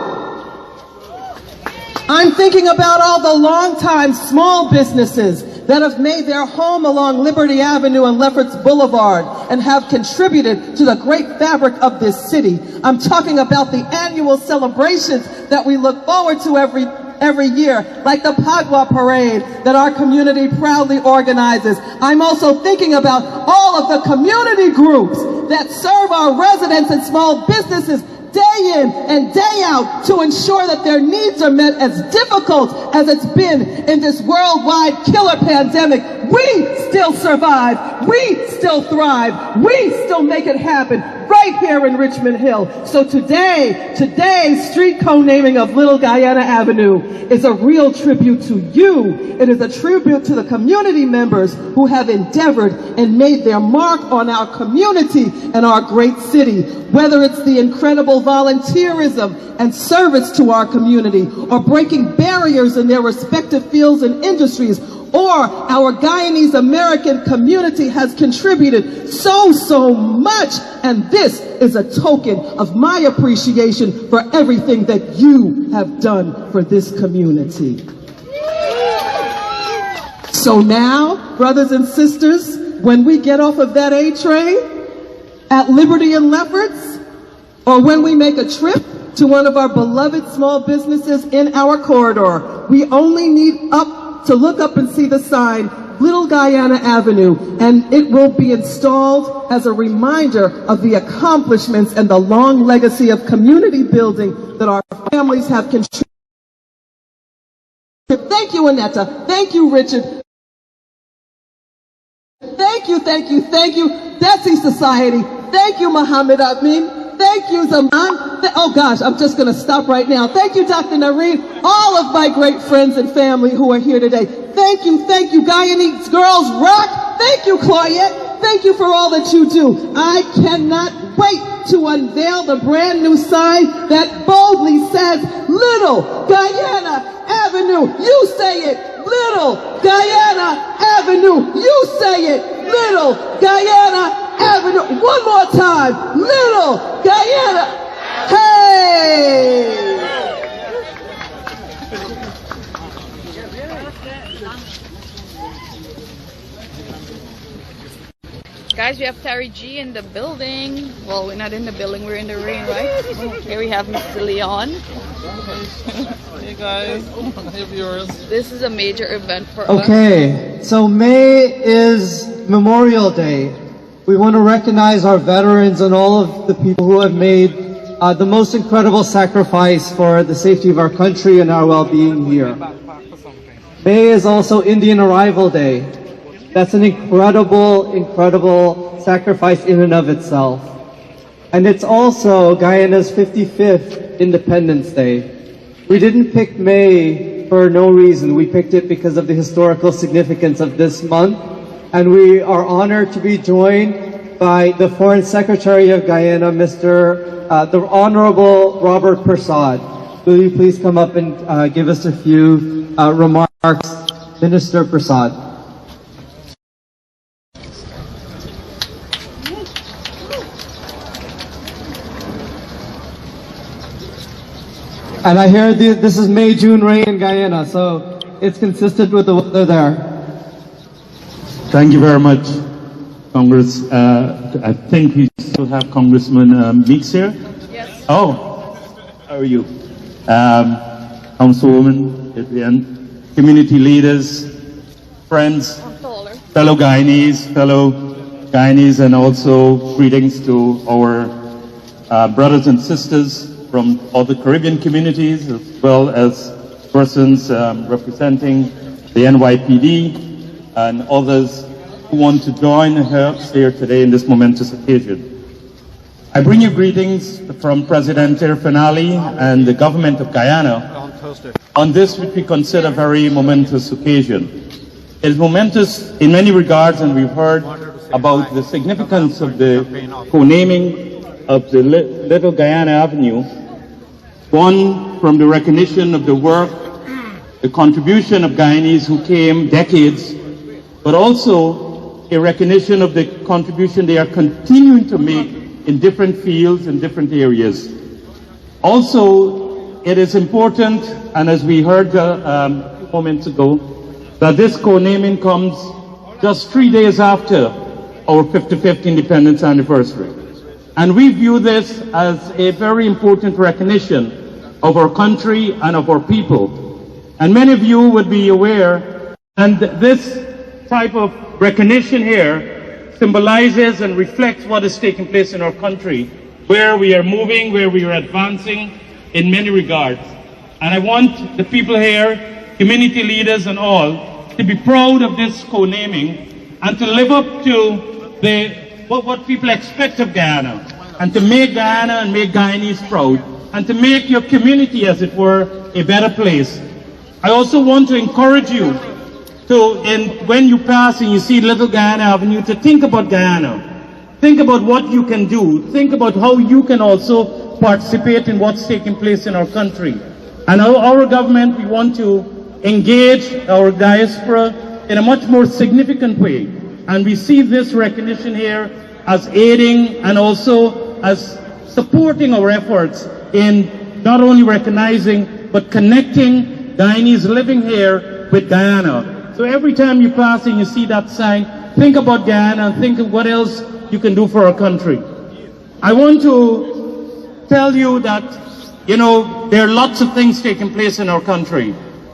I'm thinking about all the long-time small businesses that have made their home along Liberty Avenue and Lefferts Boulevard and have contributed to the great fabric of this city. I'm talking about the annual celebrations that we look forward to every year, like the Pagua Parade that our community proudly organizes. I'm also thinking about all of the community groups that serve our residents and small businesses day in and day out to ensure that their needs are met, as difficult as it's been in this worldwide killer pandemic. We still survive. We still thrive. We still make it happen right here in Richmond Hill. So today's street co-naming of Little Guyana Avenue is a real tribute to you. It is a tribute to the community members who have endeavored and made their mark on our community and our great city. Whether it's the incredible volunteerism and service to our community, or breaking barriers in their respective fields and industries, or our Guyanese American community has contributed so much, and this is a token of my appreciation for everything that you have done for this community. So now, brothers and sisters, when we get off of that A train at Liberty and Lefferts, or when we make a trip to one of our beloved small businesses in our corridor, we only need to look up and see the sign, Little Guyana Avenue, and it will be installed as a reminder of the accomplishments and the long legacy of community building that our families have contributed. Thank you, Annetta. Thank you, Richard. Thank you, Desi Society. Thank you, Muhammad Amin. Thank you, Zaman. Oh gosh, I'm just going to stop right now. Thank you, Dr. Nareen. All of my great friends and family who are here today. Thank you, Guyanese Girls Rock. Thank you, Claudette. Thank you for all that you do. I cannot wait to unveil the brand new sign that boldly says, Little Guyana Avenue. You say it. Little Guyana Avenue. You say it. Little Guyana Avenue. One more time. Little Guyana. Hey! Guys, we have Terry G in the building. Well, we're not in the building, we're in the rain, right? Here we have Mr. Leon. Hey guys, hey viewers. This is a major event for us. Okay, so May is Memorial Day. We want to recognize our veterans and all of the people who have made the most incredible sacrifice for the safety of our country and our well-being here. May is also Indian Arrival Day. That's an incredible sacrifice in and of itself. And it's also Guyana's 55th Independence Day. We didn't pick May for no reason. We picked it because of the historical significance of this month. And we are honored to be joined by the Foreign Secretary of Guyana, the Honorable Robert Persad. Will you please come up and give us a few remarks, Minister Persad? And I hear this is May, June rain in Guyana, so it's consistent with the weather there. Thank you very much, Congress. I think we still have Congressman Meeks here. Yes. Oh, how are you? Councilwoman, at the end, community leaders, friends, fellow Guyanese, and also greetings to our brothers and sisters from all the Caribbean communities, as well as persons representing the NYPD and others who want to join us here today in this momentous occasion. I bring you greetings from President Irfan Ali and the government of Guyana on this which we consider a very momentous occasion. It is momentous in many regards, and we've heard about the significance of the co-naming of the Little Guyana Avenue. One, from the recognition of the work, the contribution of Guyanese who came decades, but also a recognition of the contribution they are continuing to make in different fields and different areas. Also, it is important, and as we heard a few moments ago, that this co-naming comes just 3 days after our 55th independence anniversary. And we view this as a very important recognition of our country and of our people. And many of you would be aware, and this type of recognition here symbolizes and reflects what is taking place in our country, where we are moving, where we are advancing in many regards. And I want the people here, community leaders and all, to be proud of this co-naming and to live up to what people expect of Guyana, and to make Guyana and make Guyanese proud, and to make your community, as it were, a better place. I also want to encourage you to, when you pass and you see Little Guyana Avenue, to think about Guyana. Think about what you can do. Think about how you can also participate in what's taking place in our country. And our government, we want to engage our diaspora in a much more significant way. And we see this recognition here as aiding and also as supporting our efforts in not only recognizing but connecting Guyanese living here with Guyana. So every time you pass and you see that sign, think about Guyana and think of what else you can do for our country. I want to tell you that, you know, there are lots of things taking place in our country.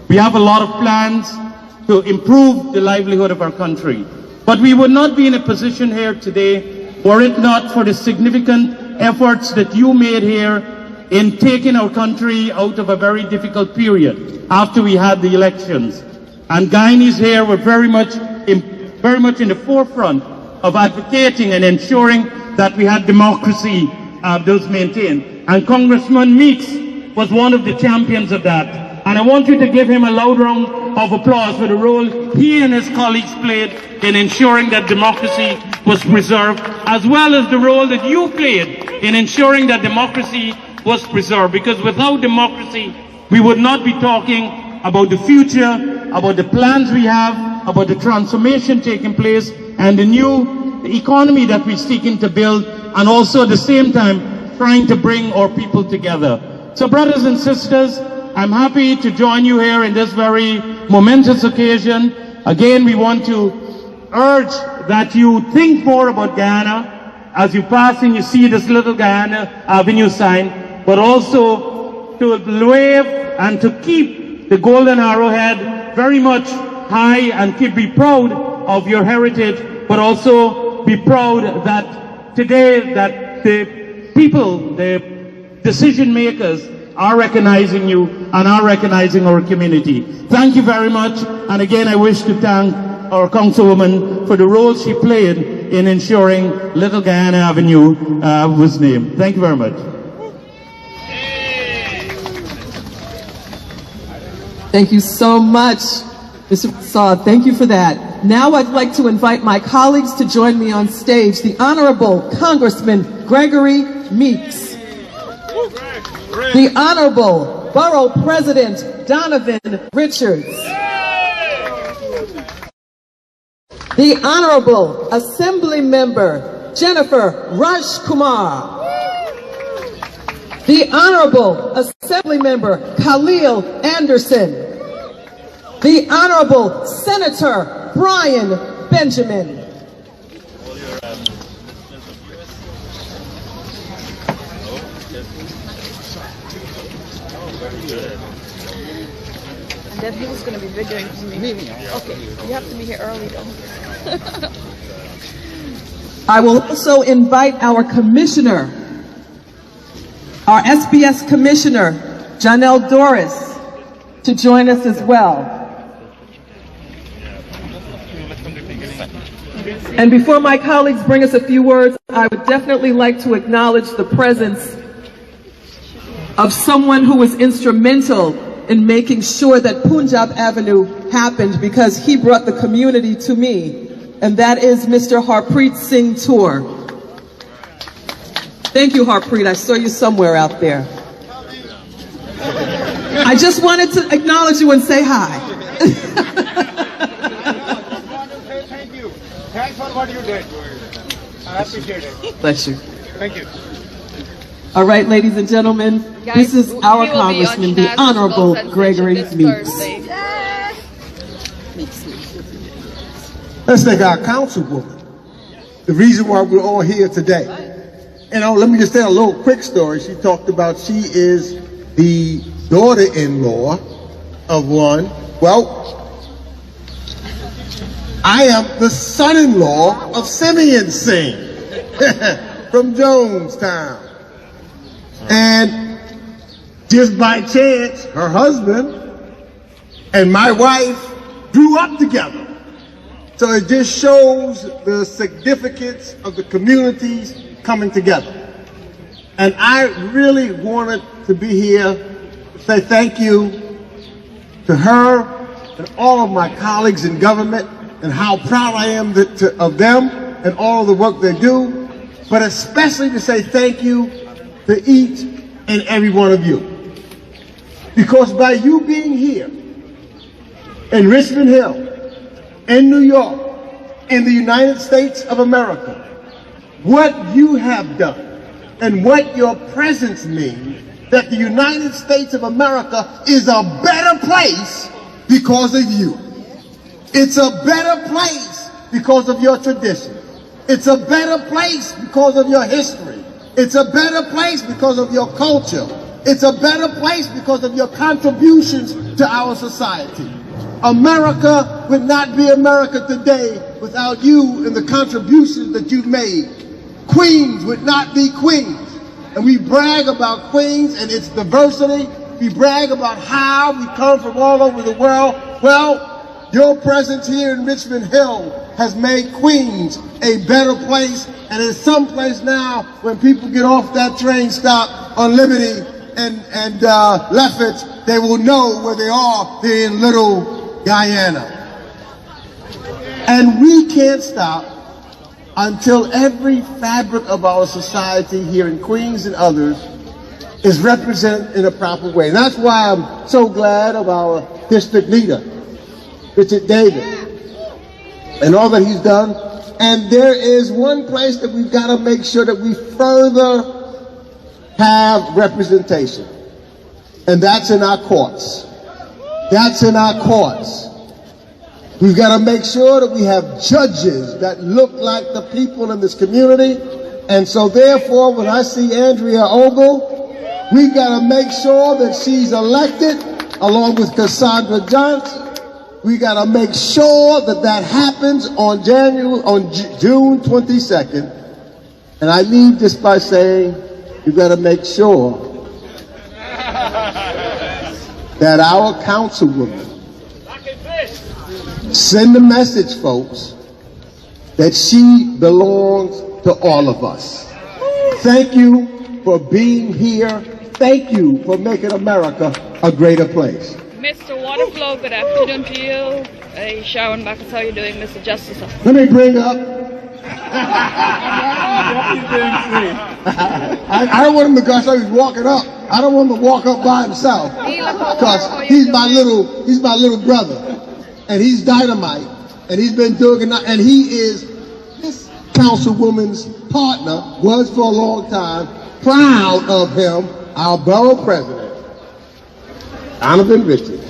We have a lot of plans to improve the livelihood of our country. But we would not be in a position here today were it not for the significant efforts that you made here in taking our country out of a very difficult period after we had the elections. And Guyanese here were very much in the forefront of advocating and ensuring that we had democracy that was maintained. And Congressman Meeks was one of the champions of that. And I want you to give him a loud round of applause for the role he and his colleagues played in ensuring that democracy was preserved, as well as the role that you played in ensuring that democracy was preserved. Because without democracy, we would not be talking about the future, about the plans we have, about the transformation taking place, and the new economy that we're seeking to build, and also at the same time trying to bring our people together. So brothers and sisters, I'm happy to join you here in this very momentous occasion. Again, we want to urge that you think more about Guyana as you pass and you see this Little Guyana Avenue sign, but also to wave and to keep the golden arrowhead very much high and be proud of your heritage, but also be proud that today that the people, the decision makers, are recognizing you and are recognizing our community. Thank you very much. And again, I wish to thank our councilwoman for the role she played in ensuring Little Guyana Avenue was named. Thank you very much. Thank you so much, Mr. Saad. Thank you for that. Now I'd like to invite my colleagues to join me on stage, the Honorable Congressman Gregory Meeks. The Honorable Borough President Donovan Richards. The Honorable Assembly Member Jennifer Rajkumar. The Honorable Assembly Member Khalil Anderson. The Honorable Senator Brian Benjamin. And then he was going to be videoing me. Okay, you have to be here early though. I will also invite our commissioner, our SBS commissioner, Janelle Doris, to join us as well. And before my colleagues bring us a few words, I would definitely like to acknowledge the presence of someone who was instrumental in making sure that Punjab Avenue happened, because he brought the community to me, and that is Mr. Harpreet Singh Tour. Thank you, Harpreet. I saw you somewhere out there. I just wanted to acknowledge you and say hi. Thank you. Thanks for what you did. I appreciate it. Bless you. Thank you. All right, ladies and gentlemen, this is our Congressman, the Honorable Gregory Meeks. Let's thank our councilwoman, the reason why we're all here today. And let me just tell a little quick story. She talked about she is the daughter-in-law of one. Well, I am the son-in-law of Simeon Singh from Jonestown. And just by chance, her husband and my wife grew up together. So it just shows the significance of the communities coming together. And I really wanted to be here to say thank you to her and all of my colleagues in government and how proud I am of them and all of the work they do, but especially to say thank you to each and every one of you. Because by you being here in Richmond Hill, in New York, in the United States of America, what you have done and what your presence means, that the United States of America is a better place because of you. It's a better place because of your tradition. It's a better place because of your history. It's a better place because of your culture. It's a better place because of your contributions to our society. America would not be America today without you and the contributions that you've made. Queens would not be Queens. And we brag about Queens and its diversity. We brag about how we come from all over the world. Well, your presence here in Richmond Hill has made Queens a better place, and it's someplace now when people get off that train stop on Liberty and Lefferts, they will know where they are. They're in Little Guyana. And we can't stop until every fabric of our society here in Queens and others is represented in a proper way. And that's why I'm so glad of our district leader, Richard David, and all that he's done. And there is one place that we've got to make sure that we further have representation, and that's in our courts. That's in our courts. We've got to make sure that we have judges that look like the people in this community. And so therefore, when I see Andrea Ogle, we've got to make sure that she's elected along with Cassandra Johnson. We got to make sure that that happens on June 22nd. And I leave this by saying, you've got to make sure that our councilwoman send a message, folks, that she belongs to all of us. Thank you for being here. Thank you for making America a greater place. Mr. Waterflow, good afternoon to you. Hey, Sharon Backus, how are you doing, Mr. Justice? Let me bring up. I don't want him to go, so he's walking up. I don't want him to walk up by himself because he's my little brother. And he's dynamite, and he's been doing it, and he is this councilwoman's partner, was for a long time. Proud of him, our borough president, Donovan Richard.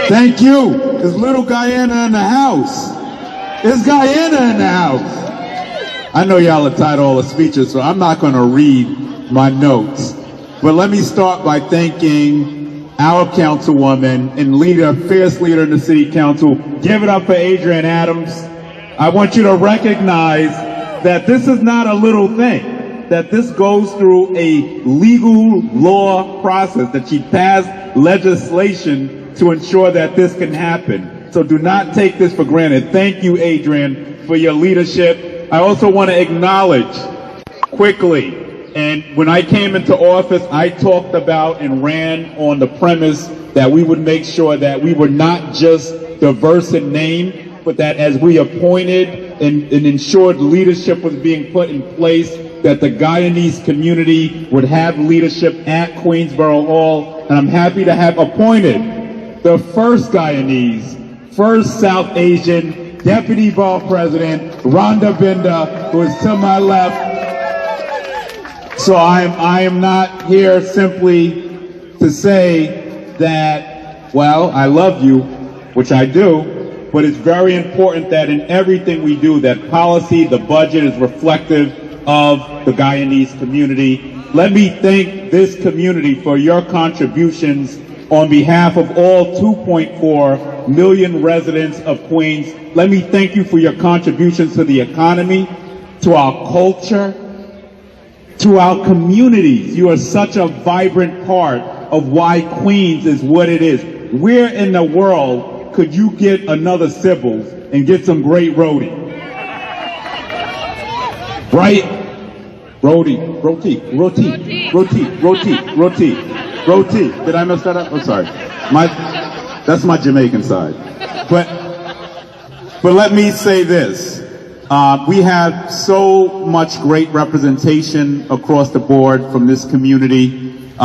Thank you. It's Little Guyana in the house. It's Guyana in the house. I know y'all are tired of all the speeches, so I'm not going to read my notes. But let me start by thanking our councilwoman and leader, fierce leader in the city council. Give it up for Adrienne Adams. I want you to recognize that this is not a little thing, that this goes through a legal law process, that she passed legislation to ensure that this can happen. So do not take this for granted. Thank you, Adrienne, for your leadership. I also want to acknowledge quickly, and when I came into office, I talked about and ran on the premise that we would make sure that we were not just diverse in name, but that as we appointed and ensured leadership was being put in place, that the Guyanese community would have leadership at Queensborough Hall. And I'm happy to have appointed the first Guyanese, first South Asian Deputy Borough President, Rhonda Binder, who is to my left. So I am not here simply to say that, well, I love you, which I do, but it's very important that in everything we do, that policy, the budget is reflective of the Guyanese community. Let me thank this community for your contributions on behalf of all 2.4 million residents of Queens. Let me thank you for your contributions to the economy, to our culture, to our communities. You are such a vibrant part of why Queens is what it is. Where in the world could you get another Sybil's and get some great roti? Right? Roti. Did I mess that up? I'm sorry. That's my Jamaican side. But let me say this. We have so much great representation across the board from this community. We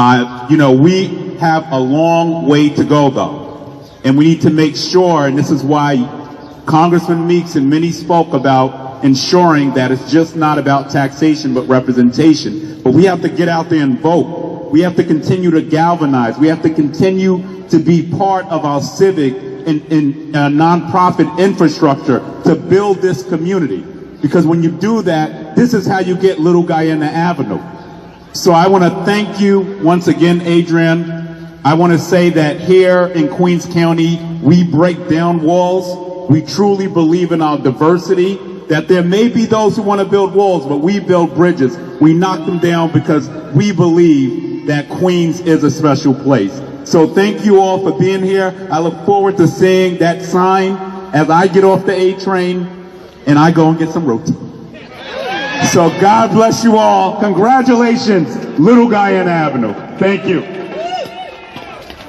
have a long way to go, though. And we need to make sure, and this is why Congressman Meeks and many spoke about ensuring that it's just not about taxation but representation. But we have to get out there and vote. We have to continue to galvanize. We have to continue to be part of our civic and nonprofit infrastructure to build this community. Because when you do that, this is how you get Little Guyana Avenue. So I want to thank you once again, Adrian. I want to say that here in Queens County, we break down walls. We truly believe in our diversity, that there may be those who want to build walls, but we build bridges. We knock them down because we believe that Queens is a special place. So thank you all for being here. I look forward to seeing that sign as I get off the A train and I go and get some roti. So God bless you all. Congratulations, Little Guyana Avenue. Thank you.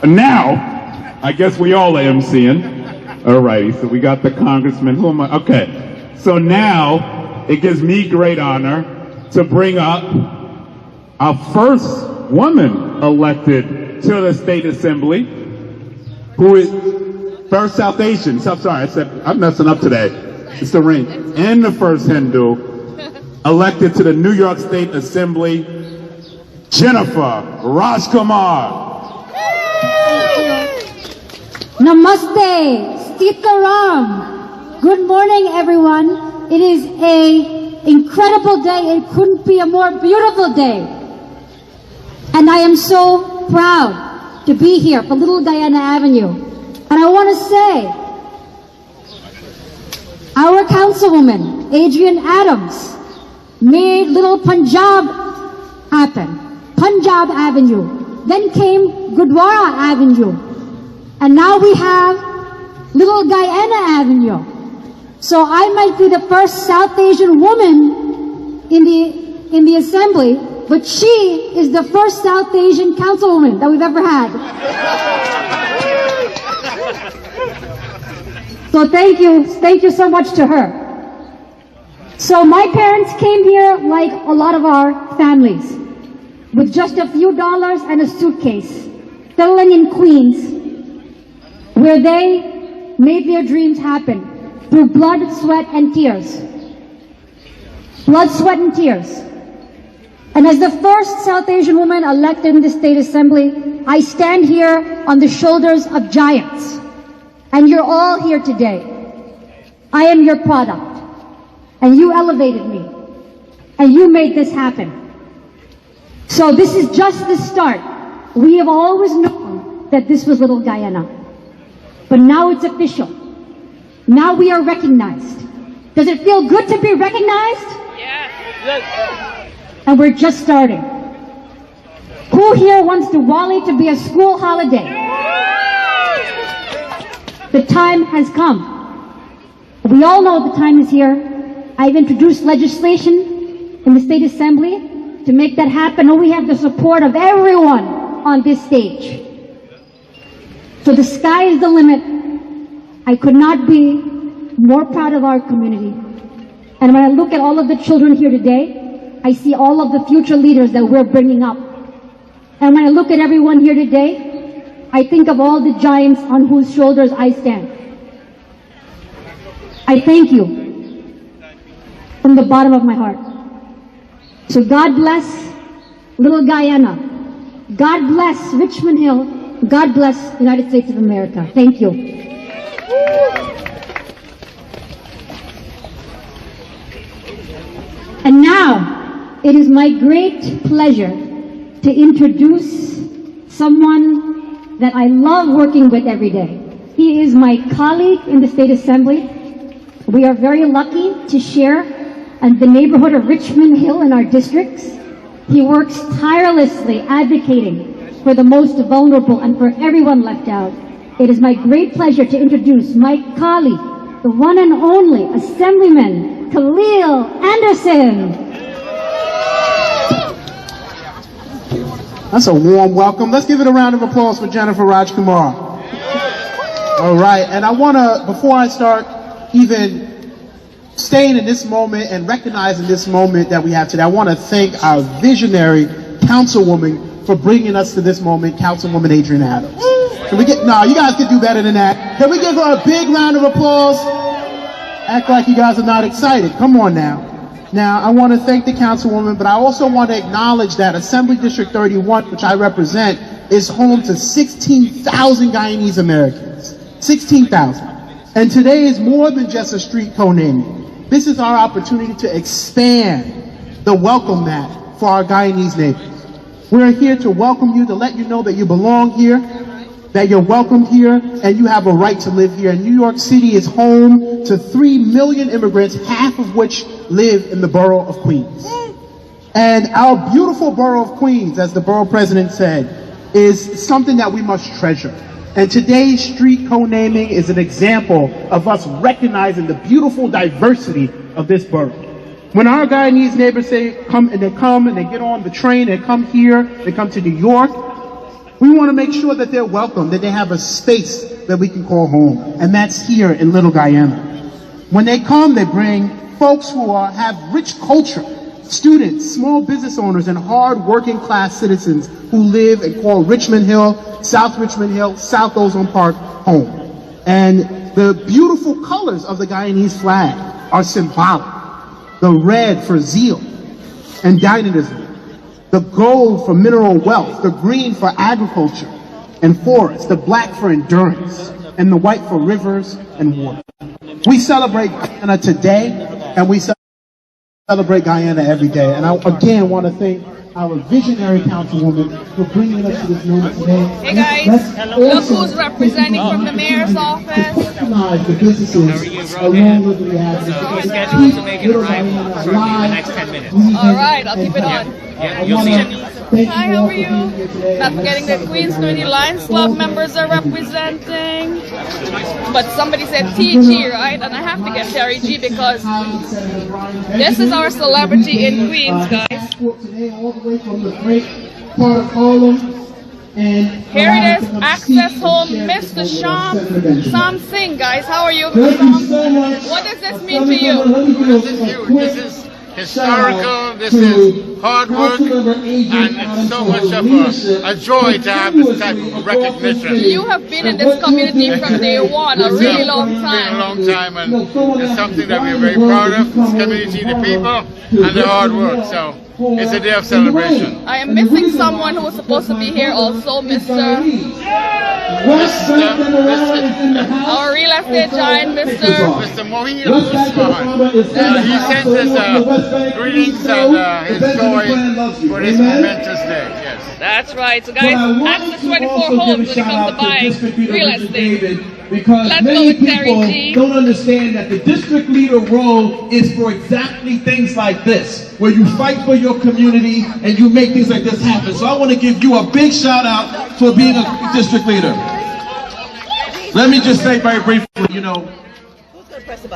Now, I guess we all AMCing. All righty, so we got the congressman. Who am I? Okay. So now, it gives me great honor to bring up our first woman elected to the State Assembly, who is first South Asian. So, I'm sorry, I'm messing up today. It's the ring. And the first Hindu elected to the New York State Assembly, Jennifer Rajkumar. Namaste, Sitaram. Good morning, everyone. It is an incredible day. It couldn't be a more beautiful day. And I am so proud to be here for Little Guyana Avenue. And I want to say, our councilwoman, Adrienne Adams, made Little Punjab happen. Punjab Avenue. Then came Gurdwara Avenue. And now we have Little Guyana Avenue. So I might be the first South Asian woman in the assembly, but she is the first South Asian councilwoman that we've ever had. So thank you so much to her. So my parents came here like a lot of our families, with just a few dollars and a suitcase, settling in Queens, where they made their dreams happen through blood, sweat, and tears. Blood, sweat, and tears. And as the first South Asian woman elected in the State Assembly, I stand here on the shoulders of giants. And you're all here today. I am your product. And you elevated me. And you made this happen. So this is just the start. We have always known that this was Little Guyana. But now it's official. Now we are recognized. Does it feel good to be recognized? Yes. And we're just starting. Who here wants Diwali to be a school holiday? The time has come. We all know the time is here. I've introduced legislation in the State Assembly to make that happen, and we have the support of everyone on this stage. So the sky is the limit. I could not be more proud of our community. And when I look at all of the children here today, I see all of the future leaders that we're bringing up. And when I look at everyone here today, I think of all the giants on whose shoulders I stand. I thank you from the bottom of my heart. So God bless Little Guyana. God bless Richmond Hill. God bless the United States of America. Thank you. And now, it is my great pleasure to introduce someone that I love working with every day. He is my colleague in the State Assembly. We are very lucky to share in the neighborhood of Richmond Hill in our districts. He works tirelessly advocating for the most vulnerable and for everyone left out. It is my great pleasure to introduce my colleague, the one and only Assemblyman Khalil Anderson. That's a warm welcome. Let's give it a round of applause for Jennifer Rajkumar. All right, and I want to, before I start even staying in this moment and recognizing this moment that we have today, I want to thank our visionary councilwoman for bringing us to this moment, Councilwoman Adrienne Adams. Can we get, no, you guys can do better than that. Can we give her a big round of applause? Act like you guys are not excited. Come on now. Now, I want to thank the councilwoman, but I also want to acknowledge that Assembly District 31, which I represent, is home to 16,000 Guyanese Americans. 16,000. And today is more than just a street co-naming. This is our opportunity to expand the welcome mat for our Guyanese neighbors. We're here to welcome you, to let you know that you belong here, that you're welcomed here, and you have a right to live here. And New York City is home to 3 million immigrants, half of which live in the borough of Queens. And our beautiful borough of Queens, as the borough president said, is something that we must treasure. And today's street co-naming is an example of us recognizing the beautiful diversity of this borough. When our Guyanese neighbors say come and they get on the train and come here, they come to New York, we want to make sure that they're welcome, that they have a space that we can call home. And that's here in Little Guyana. When they come, they bring folks who have rich culture, students, small business owners, and hard working class citizens who live and call Richmond Hill, South Ozone Park home. And the beautiful colors of the Guyanese flag are symbolic. The red for zeal and dynamism, the gold for mineral wealth, the green for agriculture and forests, the black for endurance, and the white for rivers and water. We celebrate Guyana today, and we celebrate Guyana every day. And I again want to thank our visionary councilwoman for bringing us to this moment today. Hey guys, look who's representing from the mayor's office. Recognize the businesses along with the Our schedule to make it arrive in the next 10 minutes. Alright, I'll keep it on. Yeah, you'll see it. Hi, how are you? Not forgetting the Queens Community Lions Club members are representing. But somebody said TG, right? And I have to get Terry G because this is our celebrity in Queens, guys. Here it is, Access Home, Mr. Sam Singh, guys. How are you, Mr. Sam? What does this mean to you? This is huge. This is historical, this is hard work, and it's so much of a joy to have this type of recognition. You have been in this community from day one, a really long time. A long time, and it's something that we're very proud of, this community, the people, and the hard work. So it's a day of celebration. I am missing someone who was supposed to be here also, Mr. Our real estate giant, Mr. Mohir Usman. He sends us greetings and his joy for this momentous day. Yes. That's right. So guys, Access 24 homes when it comes to buying real estate. Because many people don't understand that the district leader role is for exactly things like this, where you fight for your community and you make things like this happen. So I want to give you a big shout out for being a district leader. Let me just say very briefly, you know,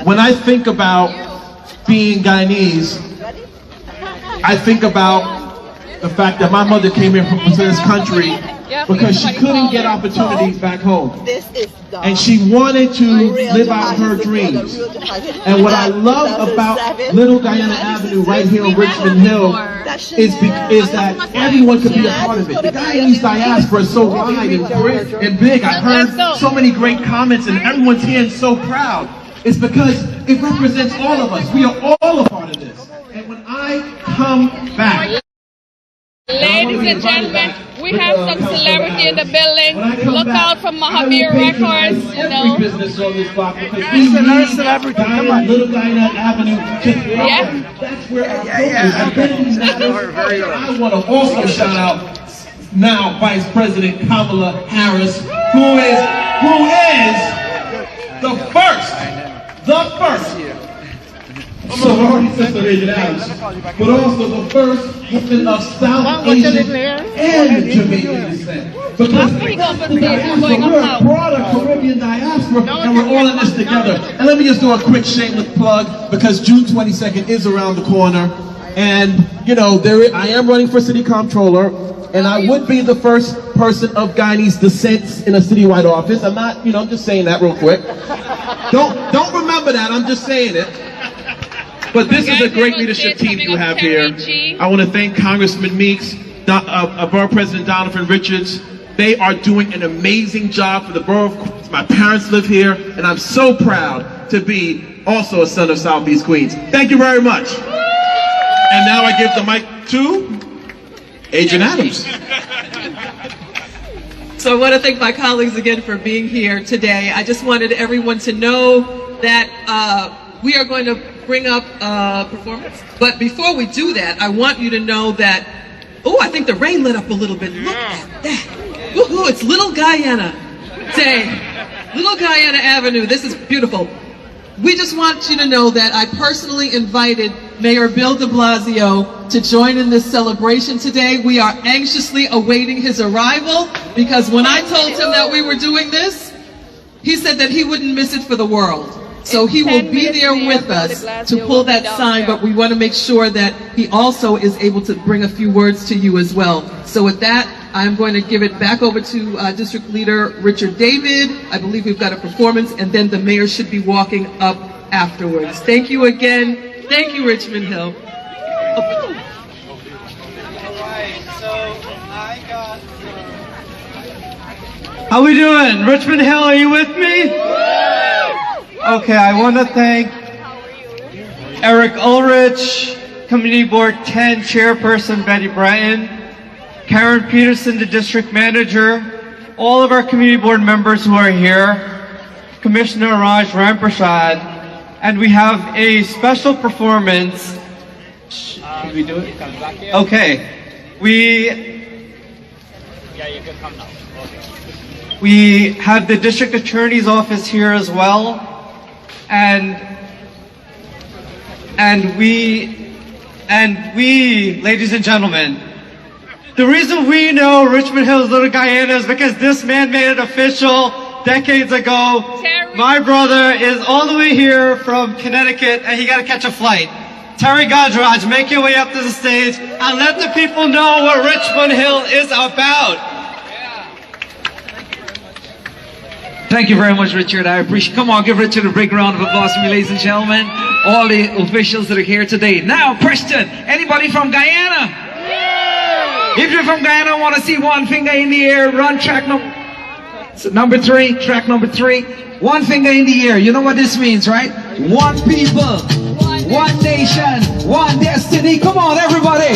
when I think about being Guyanese, I think about the fact that my mother came here from this country because she couldn't get opportunities back home. And she wanted to live out her dreams. And what I love about Little Guyana Avenue right here in Richmond Hill is that everyone can be a part of it. The Guyanese diaspora is so wide and big. I heard so many great comments and everyone's here and so proud. It's because it represents all of us. We are all a part of this. And when I come back Ladies and gentlemen, we have some celebrity in the building. Look out for Mahavir Records, you know. Business on this block because we another celebrity. Come on, Little Guyana Avenue. Yeah. That's where our focus is. I want to also shout out now Vice President Kamala Harris, who is the first sorority sister in the house, but also the first woman of South Asian and Jamaican descent. Because we're a broader Caribbean diaspora, and we're all in this together. And let me just do a quick shameless plug, because June 22nd is around the corner, and you know, I am running for city comptroller, and I would be the first person of Guyanese descent in a citywide office. I'm not, I'm just saying that real quick. Don't remember that. I'm just saying it. But this is a great leadership team you have here. I want to thank Congressman Meeks, Borough President Donovan Richards. They are doing an amazing job for the borough of Queens. My parents live here, and I'm so proud to be also a son of Southeast Queens. Thank you very much. And now I give the mic to Agent Adams. So I want to thank my colleagues again for being here today. I just wanted everyone to know that we are going to bring up performance. But before we do that, I want you to know that, I think the rain lit up a little bit. Look at that. Woohoo, it's Little Guyana Day. Little Guyana Avenue. This is beautiful. We just want you to know that I personally invited Mayor Bill de Blasio to join in this celebration today. We are anxiously awaiting his arrival, because when I told him that we were doing this, he said that he wouldn't miss it for the world. So he will be there with us to pull that sign, but we want to make sure that he also is able to bring a few words to you as well. So with that, I'm going to give it back over to District Leader Richard David. I believe we've got a performance, and then the mayor should be walking up afterwards. Thank you again. Thank you, Richmond Hill. How we doing? Richmond Hill, are you with me? Okay, I want to thank Eric Ulrich, Community Board 10 Chairperson Betty Bratton, Karen Peterson, the District Manager, all of our Community Board members who are here, Commissioner Raj Ramprasad, and we have a special performance. Should we do it? Okay. We have the District Attorney's Office here as well. And we, ladies and gentlemen, the reason we know Richmond Hill is Little Guyana is because this man made it official decades ago. My brother is all the way here from Connecticut, and he got to catch a flight. Terry Gajraj, make your way up to the stage and let the people know what Richmond Hill is about. Thank you very much, Richard. I appreciate. Come on, give Richard a big round of applause for me, ladies and gentlemen. All the officials that are here today. Now, question: anybody from Guyana? If you're from Guyana, I want to see one finger in the air. Run track number 3. Track number 3. One finger in the air. You know what this means, right? One people, one nation, one destiny. Come on, everybody.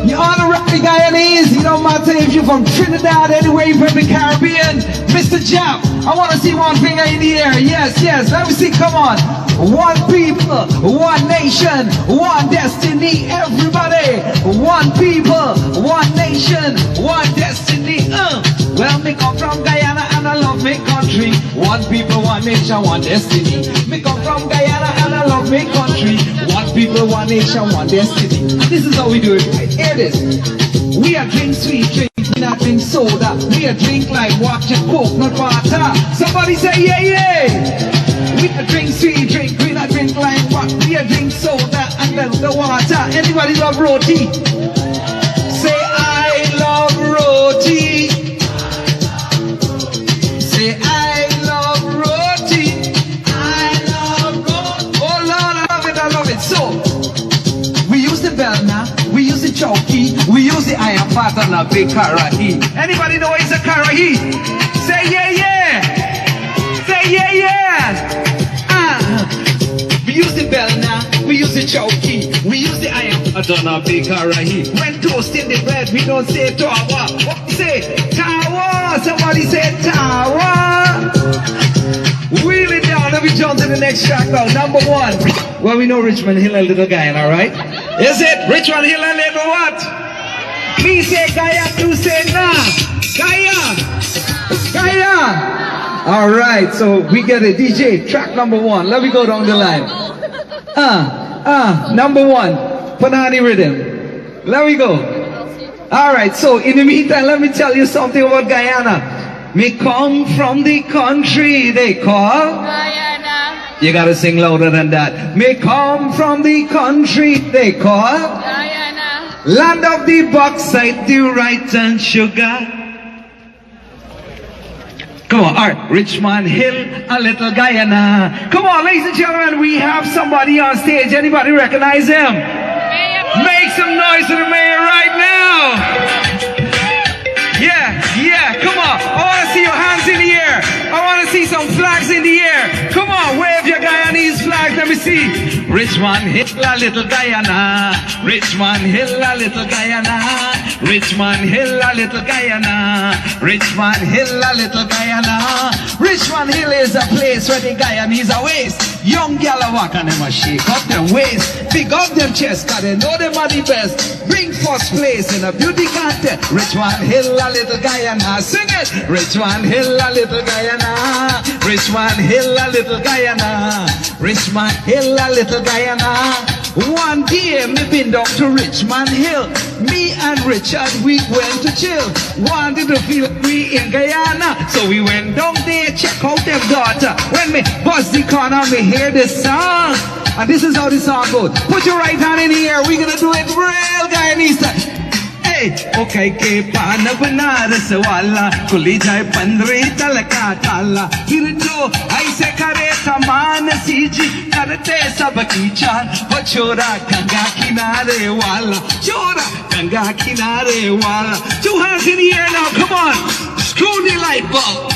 You honorary Guyanese, you don't matter if you're from Trinidad, anywhere you're from the Caribbean. Mr. Jap, I want to see one finger in the air. Yes, let me see, come on. One people, one nation, one destiny, everybody. One people, one nation, one destiny. Well, me come from Guyana and I love me country. One people, one nation, one destiny. Me come from Guyana and I love me country. One people, one nation, one destiny. And this is how we do it. Hear this. We are drink sweet drink, we not drink soda. We are drink like water, coconut water. Somebody say yeah. We are drink sweet drink, we not drink like water. We are drink soda and then the water. Anybody love roti? Say I love roti. Say I love roti. I love roti. Oh Lord, I love it. So we use the bell now. We use the chowkey, we use the iron pot and a big karahi. Anybody know it's a karahi? Say yeah. Say yeah. We use the bell now, we use the chowkey, we use the iron pot I don't know baker right. When toasting the bread, we don't say tawa. What we say? Tawa. Somebody say tawa. Wheel it down. Let me jump to the next track now. Number 1. Well, we know Richmond Hill and Little Guyana, right? Is it? Richmond Hill and Little what? Please say Guyana, you say nah. Guyana. All right, so we get a DJ, track number 1. Let me go down the line. Number 1, Panani rhythm. Let me go. All right, so in the meantime, let me tell you something about Guyana. Me come from the country they call Guyana. You gotta sing louder than that. Me come from the country they call Guyana. Land of the bauxite, the right and sugar. Come on, all right, Richmond Hill, a little Guyana. Come on, ladies and gentlemen, we have somebody on stage. Anybody recognize him? Make some noise for the mayor right now. Yeah, come on. I want to see your hands in the air. I want to see some flags in the air. Come on, wave your Guyanese flags. Let me see. Richmond Hill, a little Guyana. Richmond Hill, a little Guyana. Richmond Hill, a little Guyana. Richmond Hill, a little Guyana. Richmond Hill is a place where the Guyanese are waste. Young gal a walk and them a shake up them waist. Big up them chest, cause they know them are the best. Bring first place in a beauty contest. Richmond Hill, a little Guyana. Sing it! Richmond Hill, a little Guyana. Richmond Hill, a little Guyana. Richmond Hill, a little Guyana. One day me been down to Richmond Hill. Me and Richard, we went to chill. Wanted to feel free in Guyana, so we went down there, check out them daughter. When me buzz the corner, me hear this song. And this is how the song goes. Put your right hand in the air, we gonna do it real Guyanese style. Okay, ke paana banaras wala kuli jaye pandre talka tala fir jo aise kare saman siji karte sab ki chan ho chora ganga kinare wala chora ganga kinare wala. 2 hands in the air now, come on. Screw the light bulb.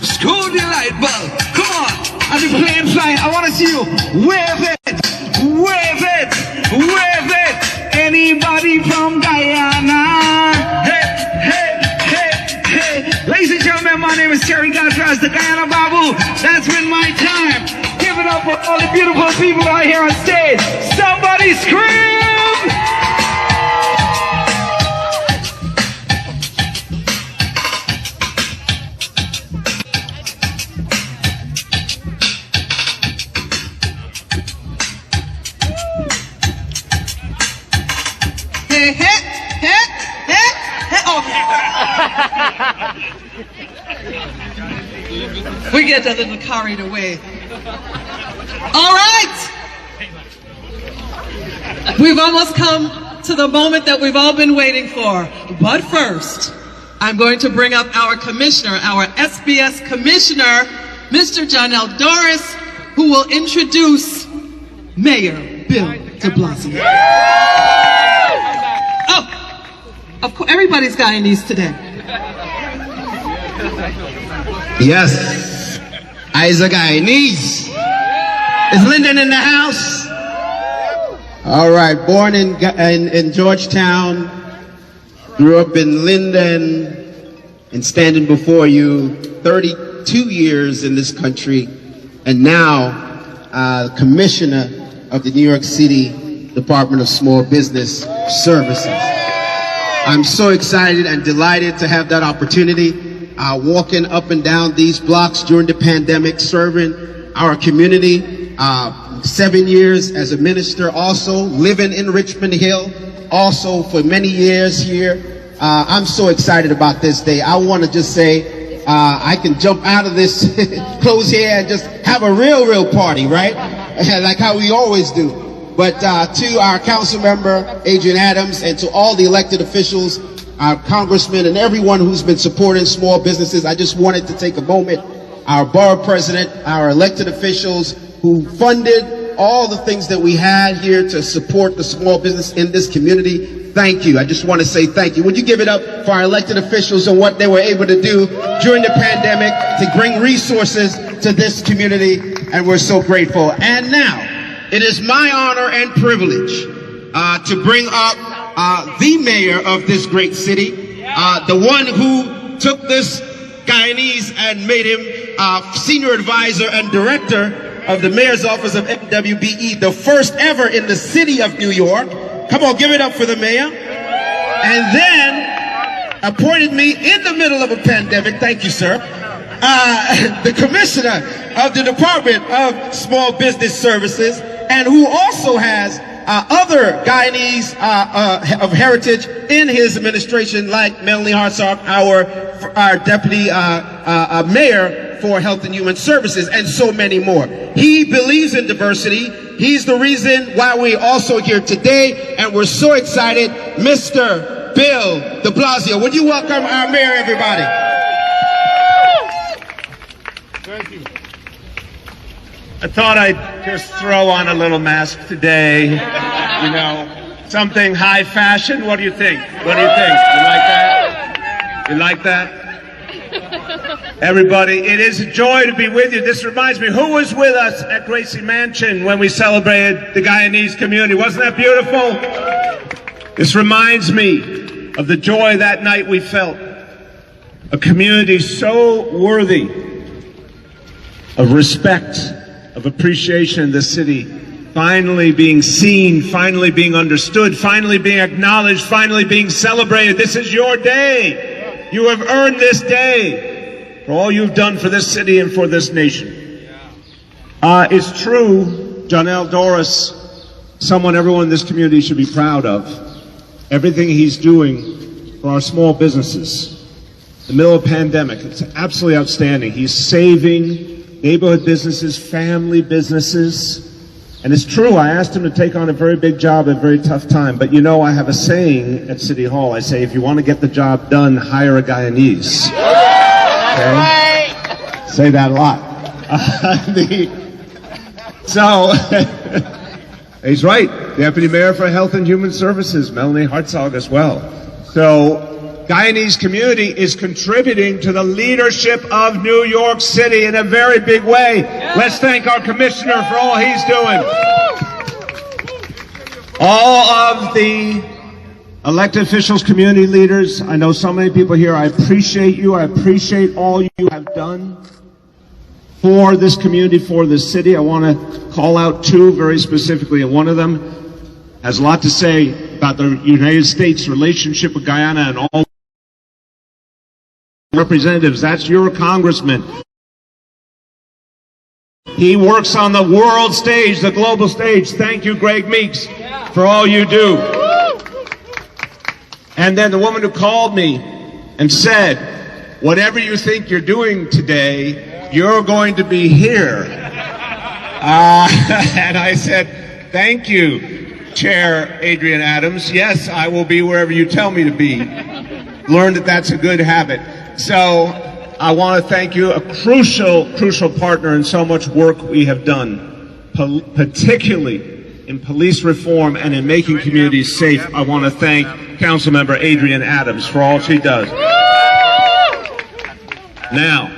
Screw the light bulb. Come on. And the plane flying, I want to see you wave it, wave it, wave it. Anybody from Guyana? Hey. Ladies and gentlemen, my name is Terry Godfrey, the Guyana Babu. That's been my time. Give it up for all the beautiful people out here on stage. Somebody scream! We get a little carried away. All right. We've almost come to the moment that we've all been waiting for. But first, I'm going to bring up our commissioner, our SBS commissioner, Mr. John L. Doris, who will introduce Mayor Bill de Blasio. Oh, of course, everybody's Guyanese today. Yes, Isa Guyanese. Is Lyndon in the house? All right, born in Georgetown, grew up in Linden, and standing before you 32 years in this country, and now commissioner of the New York City Department of Small Business Services. I'm so excited and delighted to have that opportunity. Walking up and down these blocks during the pandemic, serving our community, 7 years as a minister, also living in Richmond Hill, also for many years here. I'm so excited about this day. I want to just say, I can jump out of this clothes here and just have a real party, right? Like how we always do. But to our council member, Adrian Adams, and to all the elected officials, our congressmen, and everyone who's been supporting small businesses, I just wanted to take a moment. Our borough president, our elected officials who funded all the things that we had here to support the small business in this community, thank you. I just want to say thank you. Would you give it up for our elected officials and what they were able to do during the pandemic to bring resources to this community, and we're so grateful. And now, it is my honor and privilege to bring up the mayor of this great city, the one who took this Guyanese and made him senior advisor and director of the mayor's office of MWBE, the first ever in the city of New York. Come on, give it up for the mayor. And then appointed me in the middle of a pandemic, thank you, sir, the commissioner of the Department of Small Business Services, and who also has other Guyanese of heritage in his administration, like Melanie Hartsock, our deputy mayor for Health and Human Services, and so many more. He believes in diversity. He's the reason why we're also here today, and we're so excited. Mr. Bill de Blasio, would you welcome our mayor, everybody? Thank you. I thought I'd just throw on a little mask today, you know, something high fashion. What do you think? What do you think? You like that? You like that? Everybody, it is a joy to be with you. This reminds me, who was with us at Gracie Mansion when we celebrated the Guyanese community? Wasn't that beautiful? This reminds me of the joy that night we felt. A community so worthy of respect, of appreciation in the city, finally being seen, finally being understood, finally being acknowledged, finally being celebrated. This is your day. You have earned this day for all you've done for this city and for this nation. It's true, Janelle Doris, someone everyone in this community should be proud of. Everything he's doing for our small businesses. In the middle of a pandemic, it's absolutely outstanding. He's saving neighborhood businesses, family businesses. And it's true, I asked him to take on a very big job at a very tough time. But you know, I have a saying at City Hall. I say, if you want to get the job done, hire a Guyanese. Okay? Say that a lot. He's right. Deputy Mayor for Health and Human Services, Melanie Hartsock as well. So, Guyanese community is contributing to the leadership of New York City in a very big way. Let's thank our commissioner for all he's doing. All of the elected officials, community leaders, I know so many people here, I appreciate you. I appreciate all you have done for this community, for this city. I want to call out two very specifically, and one of them has a lot to say about the United States relationship with Guyana and all representatives. That's your congressman. He works on the world stage, the global stage. Thank you, Greg Meeks, for all you do. And then the woman who called me and said, whatever you think you're doing today, you're going to be here. And I said, thank you, Chair Adrian Adams. Yes, I will be wherever you tell me to be. Learned that that's a good habit. So I want to thank you, a crucial partner in so much work we have done, particularly in police reform and in making communities safe. I want to thank Councilmember Adrian Adams for all she does. Now,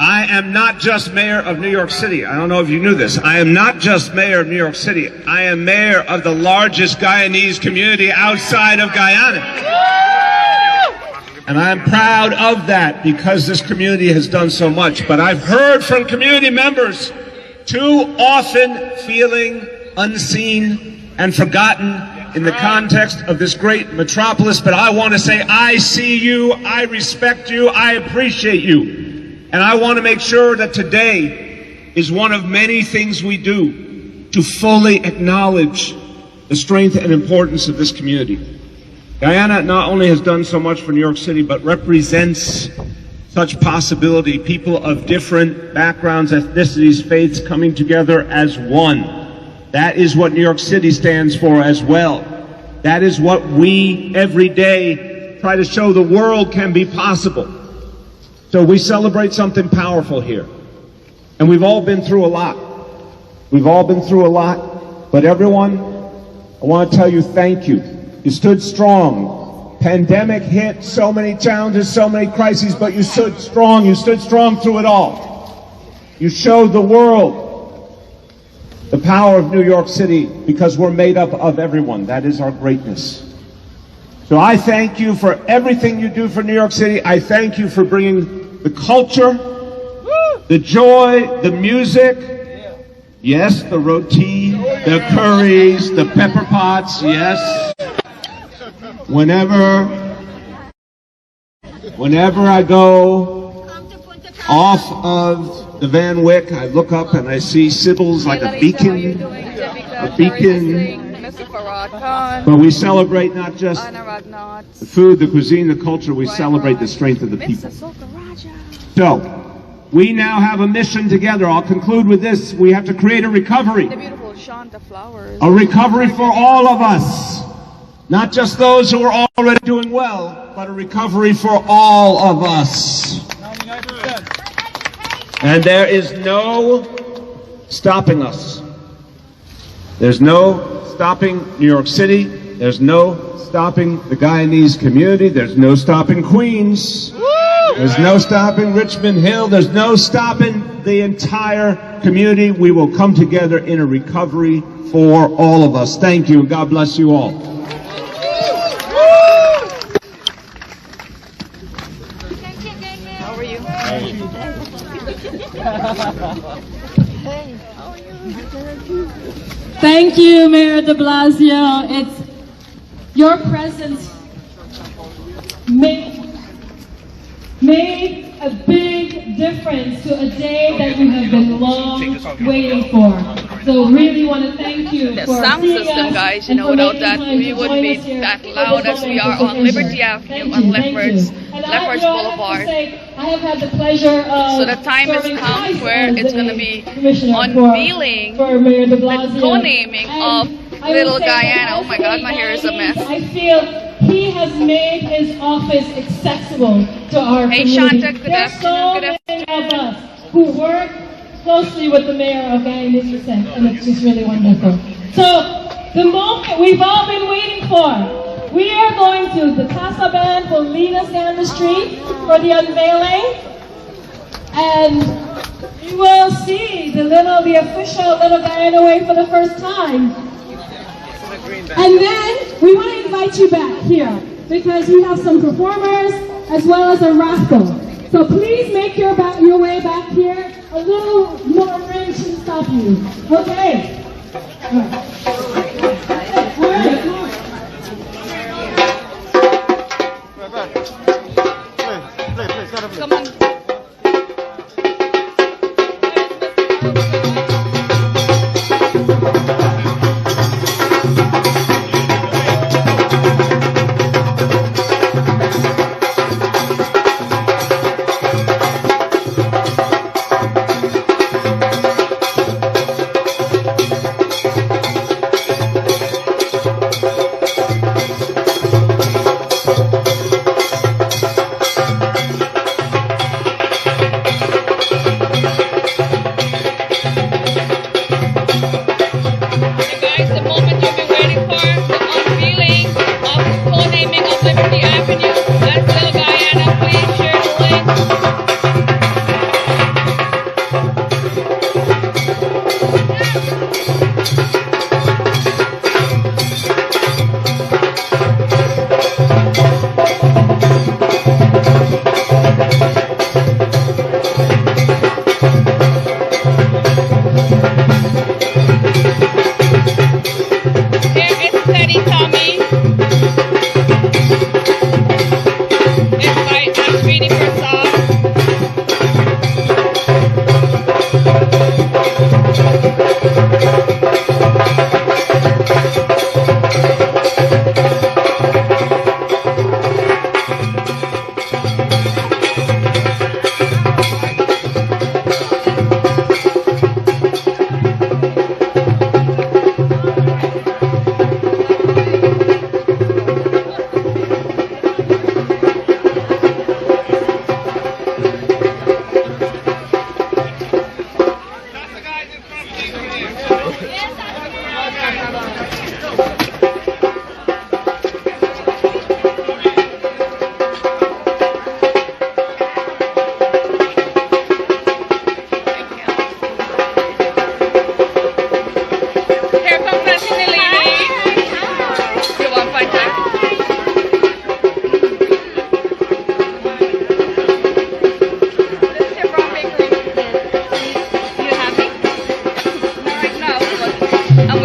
I am not just mayor of New York City. I don't know if you knew this. I am not just mayor of New York City. I am mayor of the largest Guyanese community outside of Guyana. And I'm proud of that because this community has done so much. But I've heard from community members too often feeling unseen and forgotten in the context of this great metropolis. But I want to say, I see you, I respect you, I appreciate you. And I want to make sure that today is one of many things we do to fully acknowledge the strength and importance of this community. Guyana not only has done so much for New York City, but represents such possibility, people of different backgrounds, ethnicities, faiths coming together as one. That is what New York City stands for as well. That is what we every day try to show the world can be possible. So we celebrate something powerful here. And we've all been through a lot. We've all been through a lot. But everyone, I want to tell you thank you. You stood strong. Pandemic hit, so many challenges, so many crises, but you stood strong. You stood strong through it all. You showed the world the power of New York City, because we're made up of everyone. That is our greatness. So I thank you for everything you do for New York City. I thank you for bringing the culture, the joy, the music, yes, the roti, the curries, the pepper pots, yes. Whenever I go off of the Van Wyck, I look up and I see Sybil's like a beacon. But we celebrate not just the food, the cuisine, the culture, we celebrate the strength of the people. So, we now have a mission together. I'll conclude with this. We have to create a recovery. A recovery for all of us. Not just those who are already doing well, but a recovery for all of us. And there is no stopping us. There's no stopping New York City. There's no stopping the Guyanese community. There's no stopping Queens. There's no stopping Richmond Hill. There's no stopping the entire community. We will come together in a recovery for all of us. Thank you. God bless you all. How are you? Thank you, Mayor de Blasio. It's your presence made a big difference to a day that you have been long waiting for. So really want to thank you The for sound seeing system, us guys, and for without making that time we to wouldn't join be us here that for loud this as we are wonderful on Liberty occasion. Avenue Thank and you, thank Lefferts you. And Lefferts I have Boulevard. to say, I have had the pleasure of So the time has serving come twice where as it's going to a be commissioner unveiling for Mayor de the Blasio. co-naming of I Little would say that Guyana. Oh as my God, my hair is a mess. I feel he has made his office accessible to our Hey, community. Shanta, good There's so many of us who work closely with the mayor of Guyana, and it's just really wonderful. So, the moment we've all been waiting for, we are going to, the Casa Band will lead us down the street for the unveiling, and you will see the official Little Guyana Way for the first time. And then we want to invite you back here because we have some performers as well as a raffle. So please make your way back here. A little more rain shouldn't stop you. Okay. All right. Come on.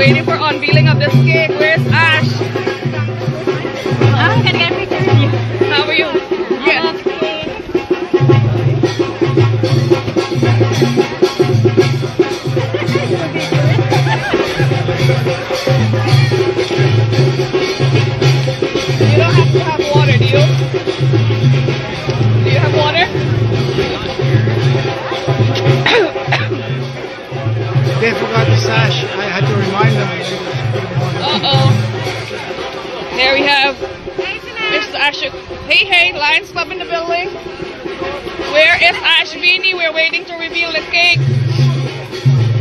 waiting for unveiling of this cake. Where's Ash? I'm gonna get a picture with you. How are you? Yes. You don't have to have water, do you? Do you have water? They forgot the sash. I had to remind them. Uh-oh. There we have Mr. Ashok. Hey, hey, Lions Club in the building. Where is Ash Beanie? We're waiting to reveal the cake.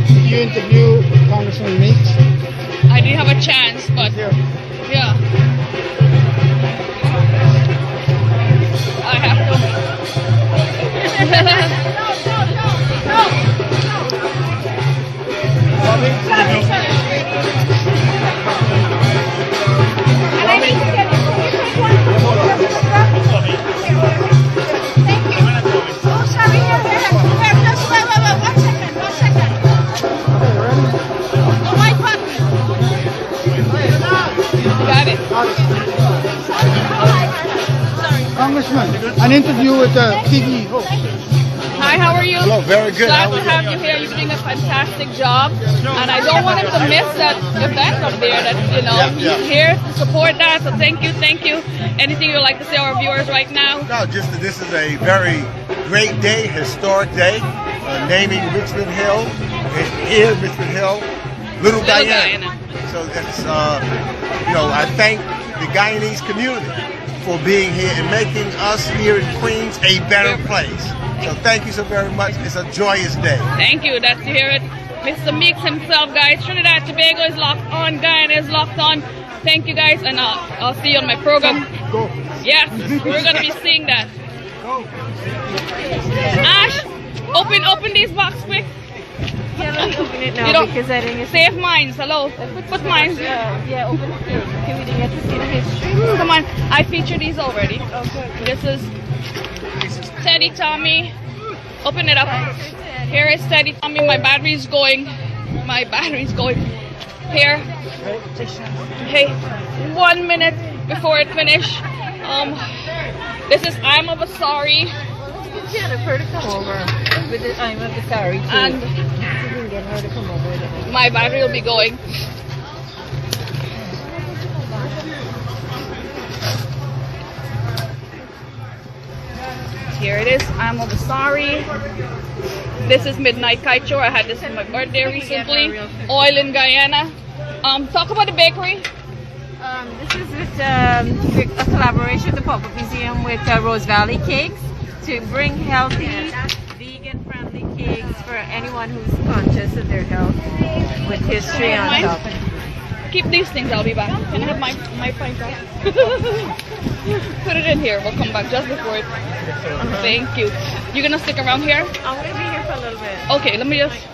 Did you interview Congressman Meeks? I didn't have a chance, but yeah. I have Got it. Congressman, an interview with the TV host. Hi, how are you? Hello, very good. Glad to have you here. You're doing a fantastic job. And I don't want him to miss that event up there that, you know, he's here to support that. So thank you, thank you. Anything you'd like to say to our viewers right now? No, just that this is a very great day, historic day, naming Richmond Hill, here Richmond Hill, Little Guyana. So that's, you know, I thank the Guyanese community for being here and making us here in Queens a better place. So thank you so very much. It's a joyous day. Thank you. That's to hear it. Mr. Meeks himself, guys. Trinidad Tobago is locked on. Guyana is locked on. Thank you, guys, and I'll see you on my program. Go. Yes, we're gonna be seeing that. Ash, open these boxes quick. Yeah, let me open it now You don't because I didn't get save mines. Hello, put mines. Yeah, open it. Okay, we didn't get to see the history. Come on, I featured these already. Okay. This is Teddy Tommy. Open it up. Here is Teddy Tommy. My battery's going. My battery's going. Here. Hey, 1 minute before it finish. This is I'm of a sorry. Jennifer to come over with the I'm of the sorry too. And get her to come over. My battery will be going. Here it is. I'm of the sorry. This is Midnight Kite Show. I had this for my birthday recently. Oil in Guyana. Talk about the bakery. This is with a collaboration with the Pop-Up Museum with Rose Valley Cakes to bring healthy, vegan-friendly cakes for anyone who's conscious of their health with history on top. Keep these things. I'll be back. Can I have my pint out? Put it in here. We'll come back just before it. Thank you. You gonna stick around here? I'm gonna be here for a little bit. Okay, let me just.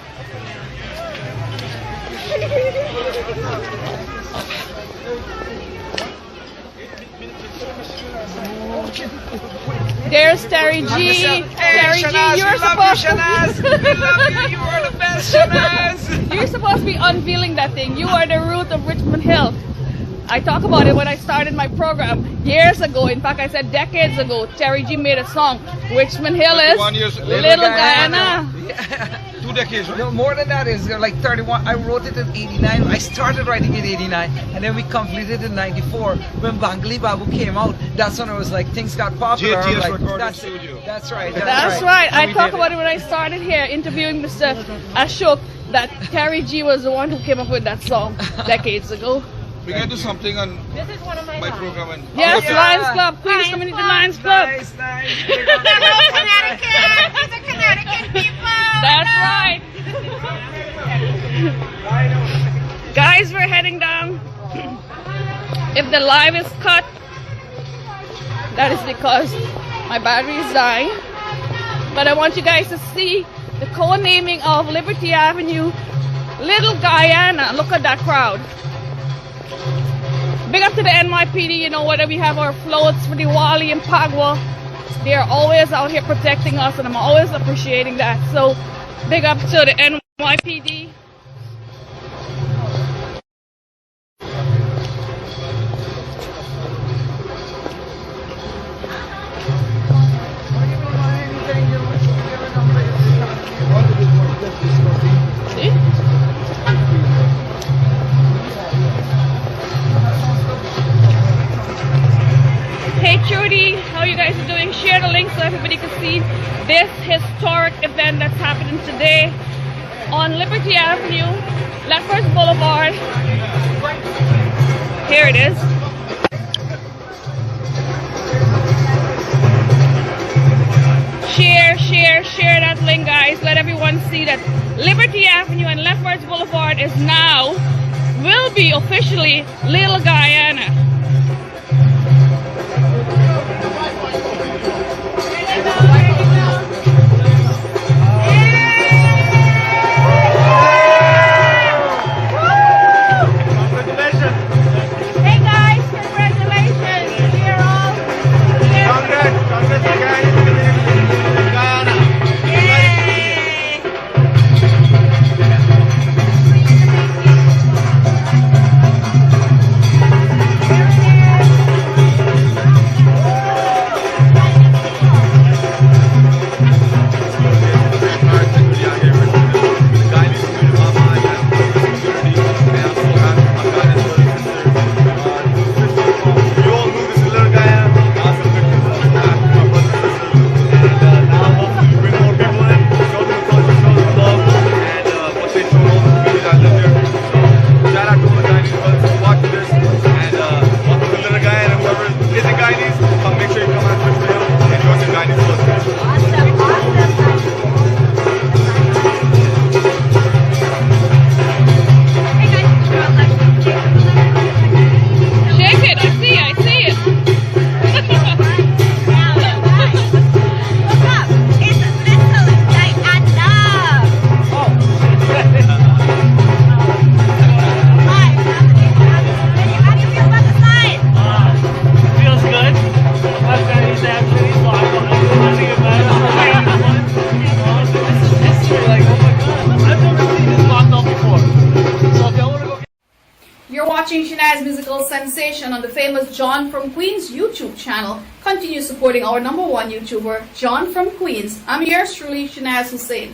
There's Terry G. Terry G, you're supposed to. Shanaz. We love you. You are the best, Shanaz. You're supposed to be unveiling that thing. You are the root of Richmond Hill. I talk about it when I started my program years ago. In fact, I said decades ago. Terry G made a song. Richmond Hill is Little Guyana. 2 decades, right? No, more than that. Is like 31. I wrote it in 89. I started writing in 89, and then we completed in 94. When Bangali Babu came out, that's when it was like things got popular. JTS like, recording that's studio. That's right. That's right. I talk about it when I started here interviewing Mr. Ashok. That Terry G was the one who came up with that song decades ago. We're going to do something on This is one of my program. And Yes, Lions Club. Queens Community Lions Club. Nice. Connecticut. These are Connecticut people. That's right. Guys, we're heading down. If the live is cut, that is because my battery is dying. But I want you guys to see the co-naming of Liberty Avenue, Little Guyana. Look at that crowd. Big up to the NYPD, you know, whether we have our floats for Diwali and Pagwa, they're always out here protecting us, and I'm always appreciating that. So, big up to the NYPD. See? Hey Trudy, how you guys are doing? Share the link so everybody can see this historic event that's happening today on Liberty Avenue, Lefferts Boulevard. Here it is. Share that link, guys. Let everyone see that Liberty Avenue and Lefferts Boulevard is now, will be officially Little Guyana. Watching Shanaz Musical Sensation on the famous John from Queens YouTube channel. Continue supporting our #1 YouTuber, John from Queens. I'm yours truly, Shanaz Hussain.